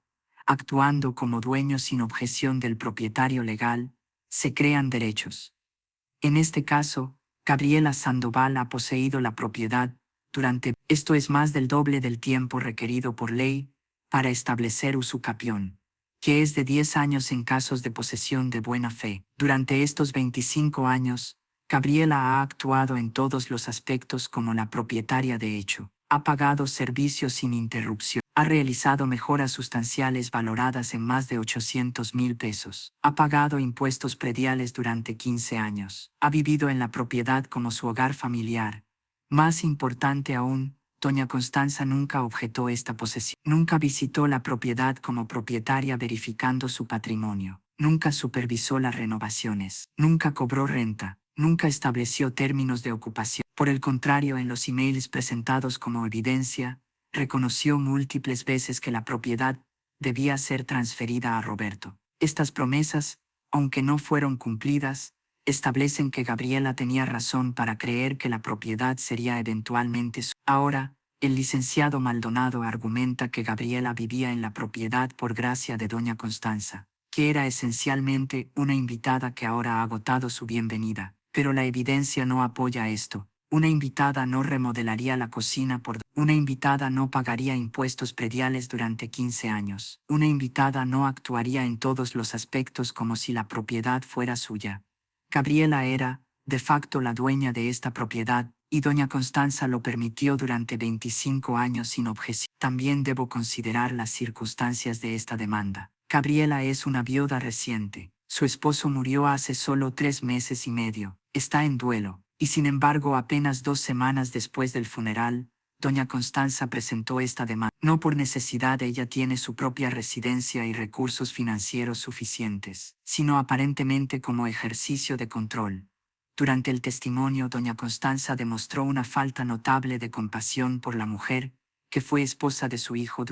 actuando como dueño sin objeción del propietario legal, se crean derechos. En este caso, Gabriela Sandoval ha poseído la propiedad durante, esto es más del doble del tiempo requerido por ley para establecer usucapión, que es de 10 años en casos de posesión de buena fe. Durante estos 25 años, Gabriela ha actuado en todos los aspectos como la propietaria de hecho, ha pagado servicios sin interrupción, ha realizado mejoras sustanciales valoradas en más de 800,000 pesos, ha pagado impuestos prediales durante 15 años, ha vivido en la propiedad como su hogar familiar. Más importante aún, doña Constanza nunca objetó esta posesión, nunca visitó la propiedad como propietaria verificando su patrimonio, nunca supervisó las renovaciones, nunca cobró renta, nunca estableció términos de ocupación. Por el contrario, en los emails presentados como evidencia, reconoció múltiples veces que la propiedad debía ser transferida a Roberto. Estas promesas, aunque no fueron cumplidas, establecen que Gabriela tenía razón para creer que la propiedad sería eventualmente su. Ahora, el licenciado Maldonado argumenta que Gabriela vivía en la propiedad por gracia de doña Constanza, que era esencialmente una invitada que ahora ha agotado su bienvenida. Pero la evidencia no apoya esto. Una invitada no remodelaría la cocina una invitada no pagaría impuestos prediales durante 15 años. Una invitada no actuaría en todos los aspectos como si la propiedad fuera suya. Gabriela era, de facto, la dueña de esta propiedad, y doña Constanza lo permitió durante 25 años sin objeción. También debo considerar las circunstancias de esta demanda. Gabriela es una viuda reciente. Su esposo murió hace solo 3 meses y medio. Está en duelo, y sin embargo apenas 2 semanas después del funeral, doña Constanza presentó esta demanda. No por necesidad, ella tiene su propia residencia y recursos financieros suficientes, sino aparentemente como ejercicio de control. Durante el testimonio, doña Constanza demostró una falta notable de compasión por la mujer, que fue esposa de su hijo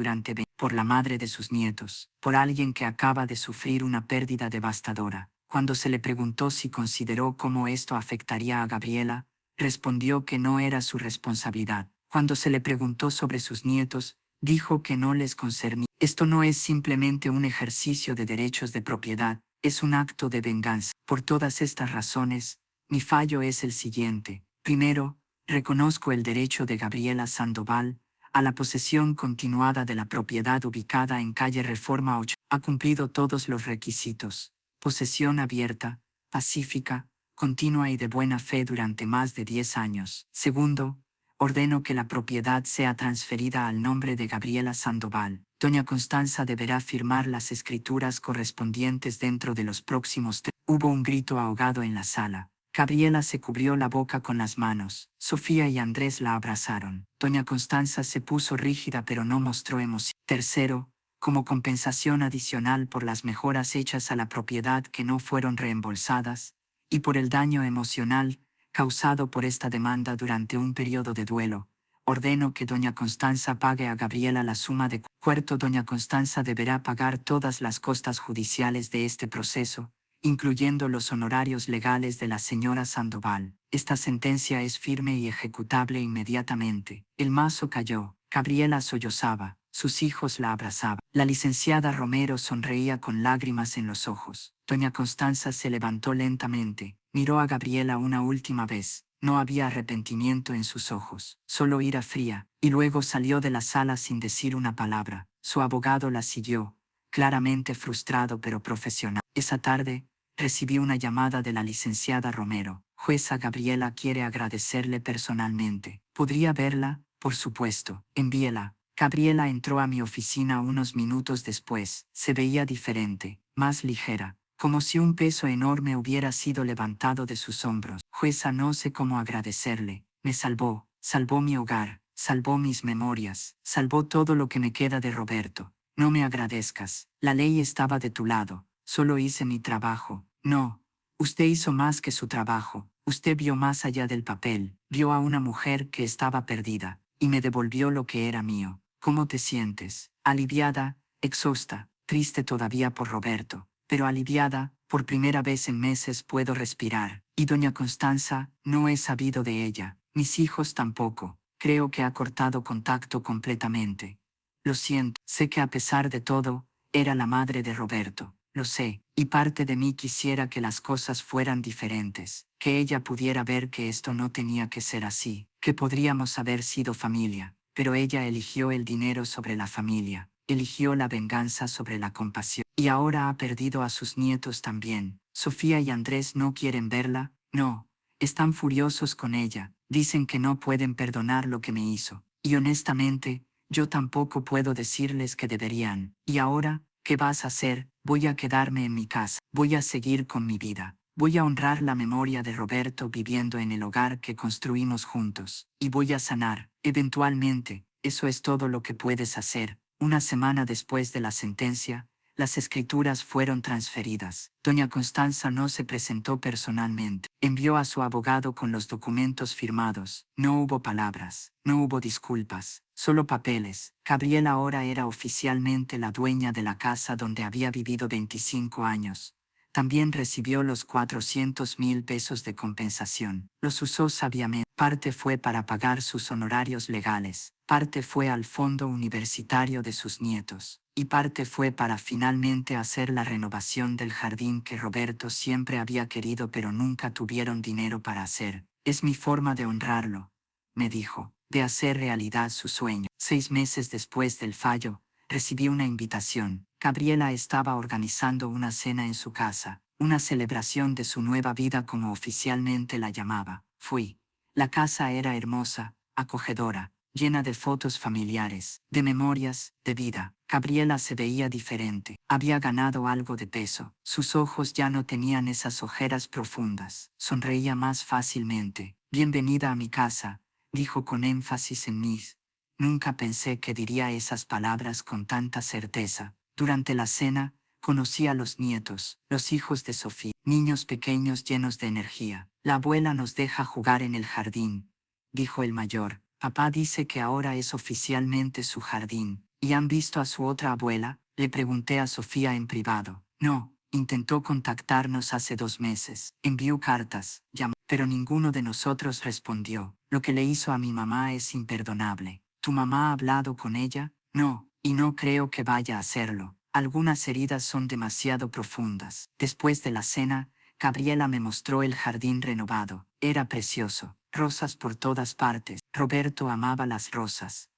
por la madre de sus nietos, por alguien que acaba de sufrir una pérdida devastadora. Cuando se le preguntó si consideró cómo esto afectaría a Gabriela, respondió que no era su responsabilidad. Cuando se le preguntó sobre sus nietos, dijo que no les concernía. Esto no es simplemente un ejercicio de derechos de propiedad, es un acto de venganza. Por todas estas razones, mi fallo es el siguiente. Primero, reconozco el derecho de Gabriela Sandoval a la posesión continuada de la propiedad ubicada en calle Reforma 8. Ha cumplido todos los requisitos. Posesión abierta, pacífica, continua y de buena fe durante más de 10 años. Segundo, ordeno que la propiedad sea transferida al nombre de Gabriela Sandoval. Doña Constanza deberá firmar las escrituras correspondientes dentro de los próximos 3. Hubo un grito ahogado en la sala. Gabriela se cubrió la boca con las manos. Sofía y Andrés la abrazaron. Doña Constanza se puso rígida pero no mostró emoción. Tercero, como compensación adicional por las mejoras hechas a la propiedad que no fueron reembolsadas, y por el daño emocional causado por esta demanda durante un periodo de duelo, ordeno que doña Constanza pague a Gabriela la suma de cuarto. Doña Constanza deberá pagar todas las costas judiciales de este proceso, incluyendo los honorarios legales de la señora Sandoval. Esta sentencia es firme y ejecutable inmediatamente. El mazo cayó. Gabriela sollozaba. Sus hijos la abrazaban. La licenciada Romero sonreía con lágrimas en los ojos. Doña Constanza se levantó lentamente, miró a Gabriela una última vez. No había arrepentimiento en sus ojos, solo ira fría, y luego salió de la sala sin decir una palabra. Su abogado la siguió, claramente frustrado pero profesional. Esa tarde, recibí una llamada de la licenciada Romero. Jueza Gabriela quiere agradecerle personalmente. ¿Podría verla? Por supuesto. Envíela. Gabriela entró a mi oficina unos minutos después. Se veía diferente, más ligera, como si un peso enorme hubiera sido levantado de sus hombros. Jueza, no sé cómo agradecerle. Me salvó, salvó mi hogar, salvó mis memorias, salvó todo lo que me queda de Roberto. No me agradezcas. La ley estaba de tu lado. Solo hice mi trabajo. No, Usted hizo más que su trabajo. Usted vio más allá del papel, vio a una mujer que estaba perdida, y me devolvió lo que era mío. ¿Cómo te sientes? Aliviada, exhausta, triste todavía por Roberto, pero aliviada, por primera vez en meses puedo respirar. Y doña Constanza, no he sabido de ella, mis hijos tampoco. Creo que ha cortado contacto completamente. Lo siento, sé que a pesar de todo, era la madre de Roberto. Lo sé, y parte de mí quisiera que las cosas fueran diferentes, que ella pudiera ver que esto no tenía que ser así, que podríamos haber sido familia, pero ella eligió el dinero sobre la familia, eligió la venganza sobre la compasión, y ahora ha perdido a sus nietos también. Sofía y Andrés no quieren verla, no, están furiosos con ella, dicen que no pueden perdonar lo que me hizo, y honestamente, yo tampoco puedo decirles que deberían. Y ahora, ¿qué vas a hacer? Voy a quedarme en mi casa, voy a seguir con mi vida. Voy a honrar la memoria de Roberto viviendo en el hogar que construimos juntos. Y voy a sanar, eventualmente. Eso es todo lo que puedes hacer. Una semana después de la sentencia, las escrituras fueron transferidas. Doña Constanza no se presentó personalmente. Envió a su abogado con los documentos firmados. No hubo palabras, no hubo disculpas, solo papeles. Gabriela ahora era oficialmente la dueña de la casa donde había vivido 25 años. También recibió los 400,000 pesos de compensación. Los usó sabiamente. Parte fue para pagar sus honorarios legales, parte fue al fondo universitario de sus nietos, y parte fue para finalmente hacer la renovación del jardín que Roberto siempre había querido pero nunca tuvieron dinero para hacer. Es mi forma de honrarlo, me dijo, de hacer realidad su sueño. 6 meses después del fallo, recibí una invitación. Gabriela estaba organizando una cena en su casa, una celebración de su nueva vida como oficialmente la llamaba. Fui. La casa era hermosa, acogedora, llena de fotos familiares, de memorias, de vida. Gabriela se veía diferente, había ganado algo de peso. Sus ojos ya no tenían esas ojeras profundas, sonreía más fácilmente. Bienvenida a mi casa, dijo con énfasis en mis. Nunca pensé que diría esas palabras con tanta certeza. Durante la cena, conocí a los nietos, los hijos de Sofía, niños pequeños llenos de energía. La abuela nos deja jugar en el jardín, dijo el mayor. Papá dice que ahora es oficialmente su jardín. ¿Y han visto a su otra abuela? Le pregunté a Sofía en privado. No, intentó contactarnos hace 2 meses. Envió cartas, llamó, pero ninguno de nosotros respondió. Lo que le hizo a mi mamá es imperdonable. ¿Tu mamá ha hablado con ella? No, y no creo que vaya a hacerlo. Algunas heridas son demasiado profundas. Después de la cena, Gabriela me mostró el jardín renovado. Era precioso. Rosas por todas partes. Roberto amaba las rosas.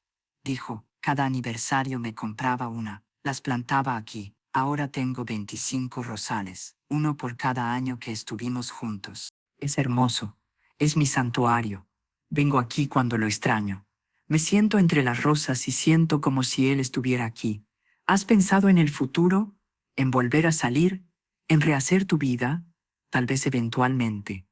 Dijo, cada aniversario me compraba una. Las plantaba aquí. Ahora tengo 25 rosales, uno por cada año que estuvimos juntos. Es hermoso. Es mi santuario. Vengo aquí cuando lo extraño. Me siento entre las rosas y siento como si él estuviera aquí. ¿Has pensado en el futuro? ¿En volver a salir? ¿En rehacer tu vida? Tal vez eventualmente.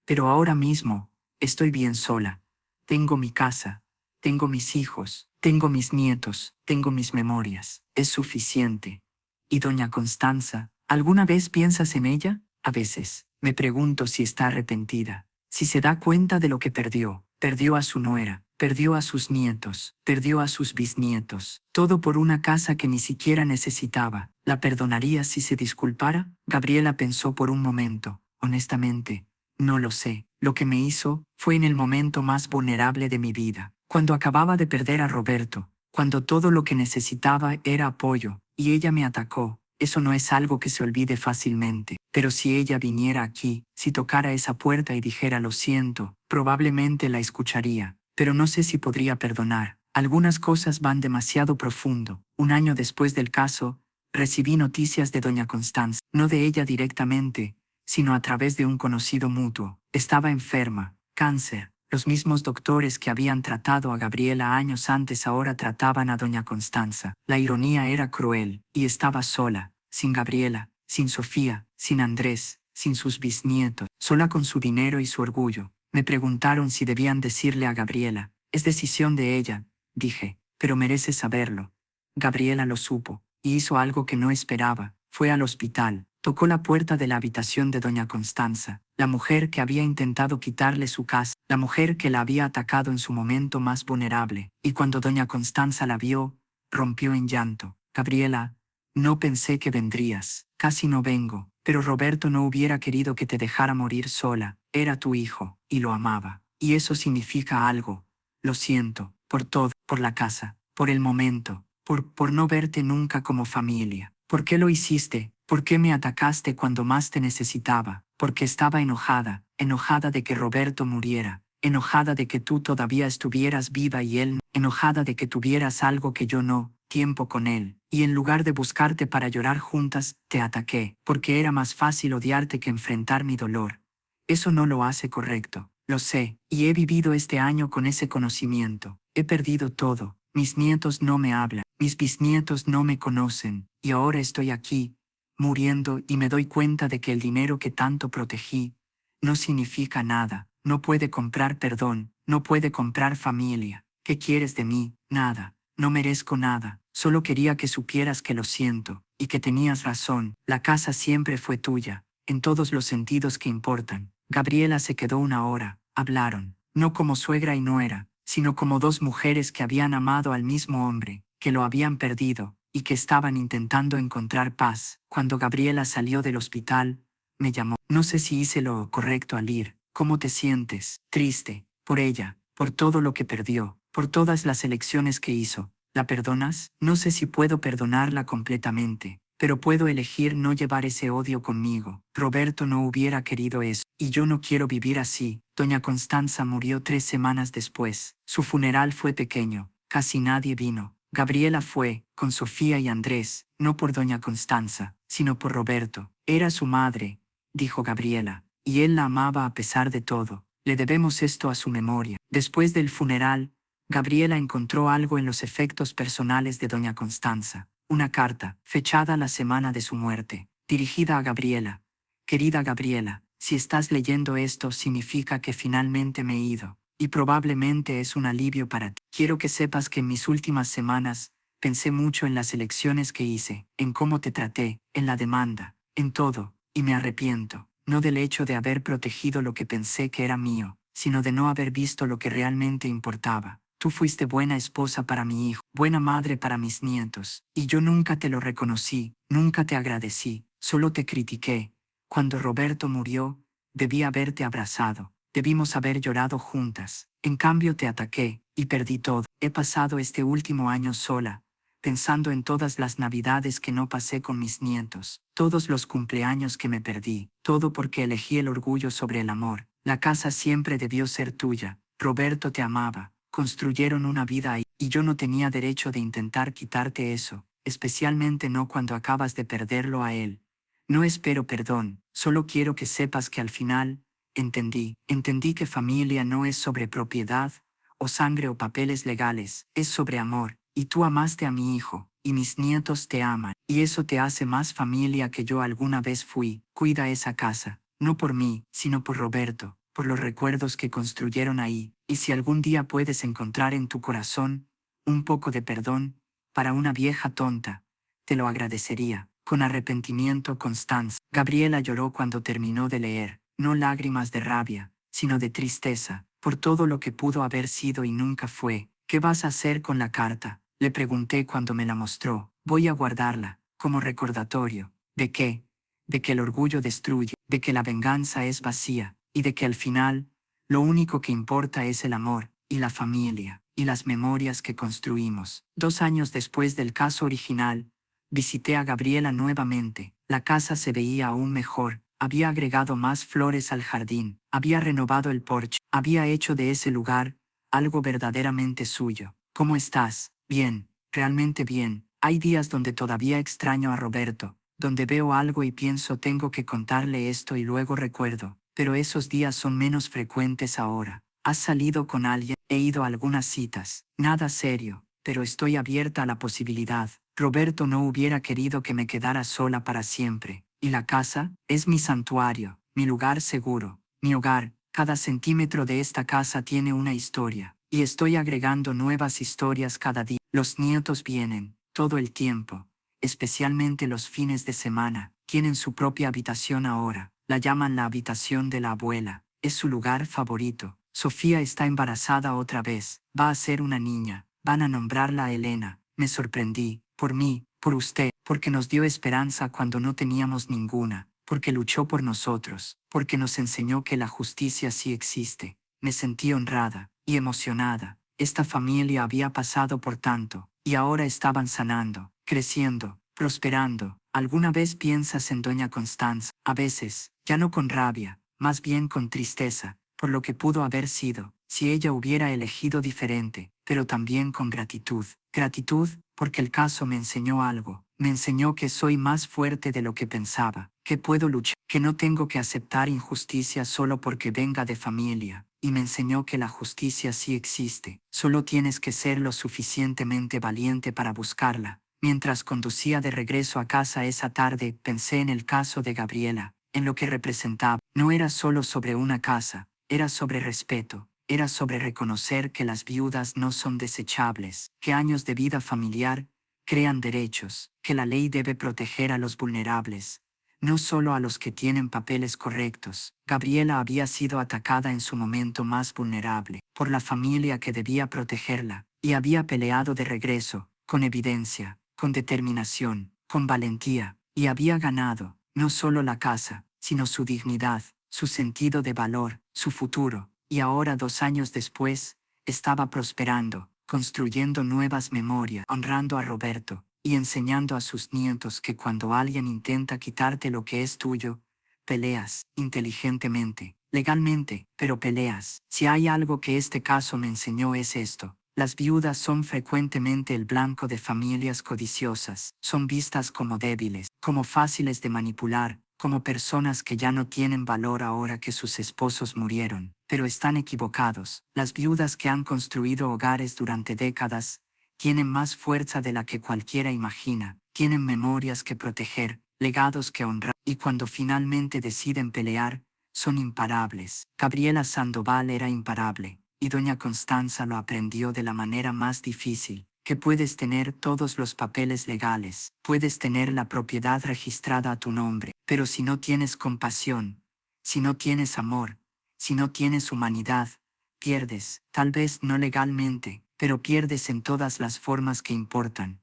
Pero ahora mismo, estoy bien sola. Tengo mi casa, tengo mis hijos, tengo mis nietos, tengo mis memorias. Es suficiente. ¿Y doña Constanza? ¿Alguna vez piensas en ella? A veces, me pregunto si está arrepentida, si se da cuenta de lo que perdió. Perdió a su nuera, perdió a sus nietos, perdió a sus bisnietos, todo por una casa que ni siquiera necesitaba. ¿La perdonaría si se disculpara? Gabriela pensó por un momento. Honestamente, no lo sé. Lo que me hizo fue en el momento más vulnerable de mi vida, cuando acababa de perder a Roberto, cuando todo lo que necesitaba era apoyo, y ella me atacó. Eso no es algo que se olvide fácilmente. Pero si ella viniera aquí, si tocara esa puerta y dijera lo siento, probablemente la escucharía. Pero no sé si podría perdonar. Algunas cosas van demasiado profundo. 1 año después del caso, recibí noticias de doña Constanza, no de ella directamente, sino a través de un conocido mutuo. Estaba enferma, cáncer. Los mismos doctores que habían tratado a Gabriela años antes ahora trataban a doña Constanza. La ironía era cruel, y estaba sola, sin Gabriela, sin Sofía, sin Andrés, sin sus bisnietos, sola con su dinero y su orgullo. Me preguntaron si debían decirle a Gabriela. Es decisión de ella, dije, pero merece saberlo. Gabriela lo supo, y hizo algo que no esperaba. Fue al hospital. Tocó la puerta de la habitación de doña Constanza, la mujer que había intentado quitarle su casa, la mujer que la había atacado en su momento más vulnerable, y cuando doña Constanza la vio, rompió en llanto. Gabriela, no pensé que vendrías, casi no vengo, pero Roberto no hubiera querido que te dejara morir sola, era tu hijo, y lo amaba, y eso significa algo. Lo siento, por todo, por la casa, por el momento, por no verte nunca como familia. ¿Por qué lo hiciste? ¿Por qué me atacaste cuando más te necesitaba? Porque estaba enojada, enojada de que Roberto muriera, enojada de que tú todavía estuvieras viva y él, enojada de que tuvieras algo que yo no, tiempo con él, y en lugar de buscarte para llorar juntas, te ataqué, porque era más fácil odiarte que enfrentar mi dolor. Eso no lo hace correcto, lo sé, y he vivido este año con ese conocimiento. He perdido todo, mis nietos no me hablan, mis bisnietos no me conocen, y ahora estoy aquí, muriendo y me doy cuenta de que el dinero que tanto protegí no significa nada, no puede comprar perdón, no puede comprar familia. ¿Qué quieres de mí? Nada, no merezco nada, solo quería que supieras que lo siento, y que tenías razón, la casa siempre fue tuya, en todos los sentidos que importan. Gabriela se quedó una hora, hablaron, no como suegra y nuera, sino como dos mujeres que habían amado al mismo hombre, que lo habían perdido, y que estaban intentando encontrar paz. Cuando Gabriela salió del hospital, me llamó. No sé si hice lo correcto al ir. ¿Cómo te sientes? Triste, por ella, por todo lo que perdió, por todas las elecciones que hizo. ¿La perdonas? No sé si puedo perdonarla completamente, pero puedo elegir no llevar ese odio conmigo. Roberto no hubiera querido eso, y yo no quiero vivir así. Doña Constanza murió 3 semanas después. Su funeral fue pequeño, casi nadie vino. Gabriela fue, con Sofía y Andrés, no por doña Constanza, sino por Roberto. Era su madre, dijo Gabriela, y él la amaba a pesar de todo. Le debemos esto a su memoria. Después del funeral, Gabriela encontró algo en los efectos personales de doña Constanza. Una carta, fechada la semana de su muerte, dirigida a Gabriela. Querida Gabriela, si estás leyendo esto significa que finalmente me he ido, y probablemente es un alivio para ti. Quiero que sepas que en mis últimas semanas pensé mucho en las elecciones que hice, en cómo te traté, en la demanda, en todo, y me arrepiento, no del hecho de haber protegido lo que pensé que era mío, sino de no haber visto lo que realmente importaba. Tú fuiste buena esposa para mi hijo, buena madre para mis nietos, y yo nunca te lo reconocí, nunca te agradecí, solo te critiqué. Cuando Roberto murió, debí haberte abrazado, debimos haber llorado juntas. En cambio te ataqué, y perdí todo. He pasado este último año sola, pensando en todas las navidades que no pasé con mis nietos, todos los cumpleaños que me perdí, todo porque elegí el orgullo sobre el amor. La casa siempre debió ser tuya, Roberto te amaba, construyeron una vida ahí, y yo no tenía derecho de intentar quitarte eso, especialmente no cuando acabas de perderlo a él. No espero perdón, solo quiero que sepas que al final, entendí que familia no es sobre propiedad, o sangre o papeles legales, es sobre amor, y tú amaste a mi hijo, y mis nietos te aman, y eso te hace más familia que yo alguna vez fui. Cuida esa casa, no por mí, sino por Roberto, por los recuerdos que construyeron ahí, y si algún día puedes encontrar en tu corazón un poco de perdón para una vieja tonta, te lo agradecería. Con arrepentimiento, Constanza. Gabriela lloró cuando terminó de leer, no lágrimas de rabia, sino de tristeza, por todo lo que pudo haber sido y nunca fue. ¿Qué vas a hacer con la carta? Le pregunté cuando me la mostró. Voy a guardarla, como recordatorio. ¿De qué? De que el orgullo destruye, de que la venganza es vacía, y de que al final, lo único que importa es el amor, y la familia, y las memorias que construimos. 2 años después del caso original, visité a Gabriela nuevamente. La casa se veía aún mejor, había agregado más flores al jardín, había renovado el porche, había hecho de ese lugar algo verdaderamente suyo. ¿Cómo estás? Bien, realmente bien. Hay días donde todavía extraño a Roberto, donde veo algo y pienso tengo que contarle esto y luego recuerdo, pero esos días son menos frecuentes ahora. ¿Has salido con alguien? He ido a algunas citas. Nada serio, pero estoy abierta a la posibilidad. Roberto no hubiera querido que me quedara sola para siempre, y la casa es mi santuario, mi lugar seguro, mi hogar. Cada centímetro de esta casa tiene una historia, y estoy agregando nuevas historias cada día. Los nietos vienen, todo el tiempo, especialmente los fines de semana. Tienen su propia habitación ahora. La llaman la habitación de la abuela. Es su lugar favorito. Sofía está embarazada otra vez. Va a ser una niña. Van a nombrarla Elena. Me sorprendí. Por mí, por usted, porque nos dio esperanza cuando no teníamos ninguna, porque luchó por nosotros, porque nos enseñó que la justicia sí existe. Me sentí honrada y emocionada. Esta familia había pasado por tanto, y ahora estaban sanando, creciendo, prosperando. ¿Alguna vez piensas en doña Constanza? A veces, ya no con rabia, más bien con tristeza, por lo que pudo haber sido, si ella hubiera elegido diferente, pero también con gratitud. Gratitud, porque el caso me enseñó algo. Me enseñó que soy más fuerte de lo que pensaba, que puedo luchar, que no tengo que aceptar injusticia solo porque venga de familia. Y me enseñó que la justicia sí existe, solo tienes que ser lo suficientemente valiente para buscarla. Mientras conducía de regreso a casa esa tarde, pensé en el caso de Gabriela, en lo que representaba. No era solo sobre una casa, era sobre respeto, era sobre reconocer que las viudas no son desechables, que años de vida familiar crean derechos, que la ley debe proteger a los vulnerables, no solo a los que tienen papeles correctos. Gabriela había sido atacada en su momento más vulnerable, por la familia que debía protegerla, y había peleado de regreso, con evidencia, con determinación, con valentía, y había ganado, no solo la casa, sino su dignidad, su sentido de valor, su futuro, y ahora 2 años después, estaba prosperando, construyendo nuevas memorias, honrando a Roberto, y enseñando a sus nietos que cuando alguien intenta quitarte lo que es tuyo, peleas, inteligentemente, legalmente, pero peleas. Si hay algo que este caso me enseñó es esto. Las viudas son frecuentemente el blanco de familias codiciosas, son vistas como débiles, como fáciles de manipular, como personas que ya no tienen valor ahora que sus esposos murieron. Pero están equivocados. Las viudas que han construido hogares durante décadas tienen más fuerza de la que cualquiera imagina, tienen memorias que proteger, legados que honrar, y cuando finalmente deciden pelear, son imparables. Gabriela Sandoval era imparable, y doña Constanza lo aprendió de la manera más difícil, que puedes tener todos los papeles legales, puedes tener la propiedad registrada a tu nombre, pero si no tienes compasión, si no tienes amor, si no tienes humanidad, pierdes, tal vez no legalmente, pero pierdes en todas las formas que importan.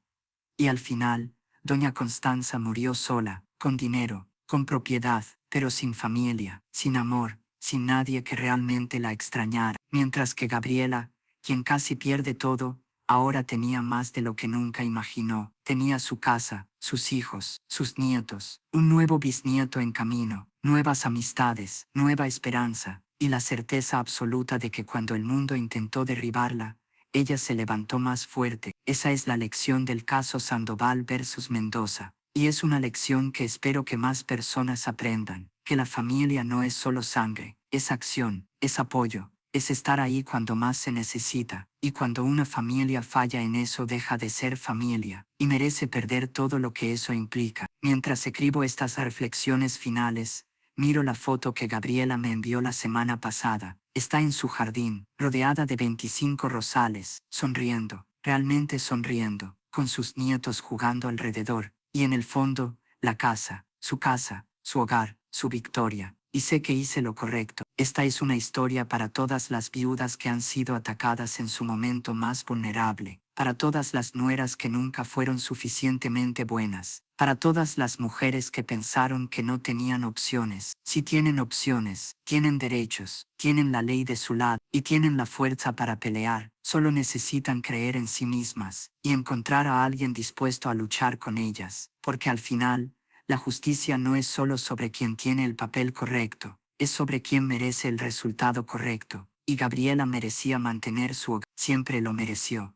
Y al final, doña Constanza murió sola, con dinero, con propiedad, pero sin familia, sin amor, sin nadie que realmente la extrañara, mientras que Gabriela, quien casi pierde todo, ahora tenía más de lo que nunca imaginó. Tenía su casa, sus hijos, sus nietos, un nuevo bisnieto en camino, nuevas amistades, nueva esperanza, y la certeza absoluta de que cuando el mundo intentó derribarla, ella se levantó más fuerte. Esa es la lección del caso Sandoval versus Mendoza, y es una lección que espero que más personas aprendan, que la familia no es solo sangre, es acción, es apoyo, es estar ahí cuando más se necesita, y cuando una familia falla en eso deja de ser familia, y merece perder todo lo que eso implica. Mientras escribo estas reflexiones finales, miro la foto que Gabriela me envió la semana pasada. Está en su jardín, rodeada de 25 rosales, sonriendo, realmente sonriendo, con sus nietos jugando alrededor, y en el fondo, la casa, su hogar, su victoria. Y sé que hice lo correcto. Esta es una historia para todas las viudas que han sido atacadas en su momento más vulnerable, para todas las nueras que nunca fueron suficientemente buenas, para todas las mujeres que pensaron que no tenían opciones. Si tienen opciones, tienen derechos, tienen la ley de su lado, y tienen la fuerza para pelear, solo necesitan creer en sí mismas, y encontrar a alguien dispuesto a luchar con ellas, porque al final, la justicia no es solo sobre quien tiene el papel correcto, es sobre quien merece el resultado correcto, y Gabriela merecía mantener su hogar, siempre lo mereció.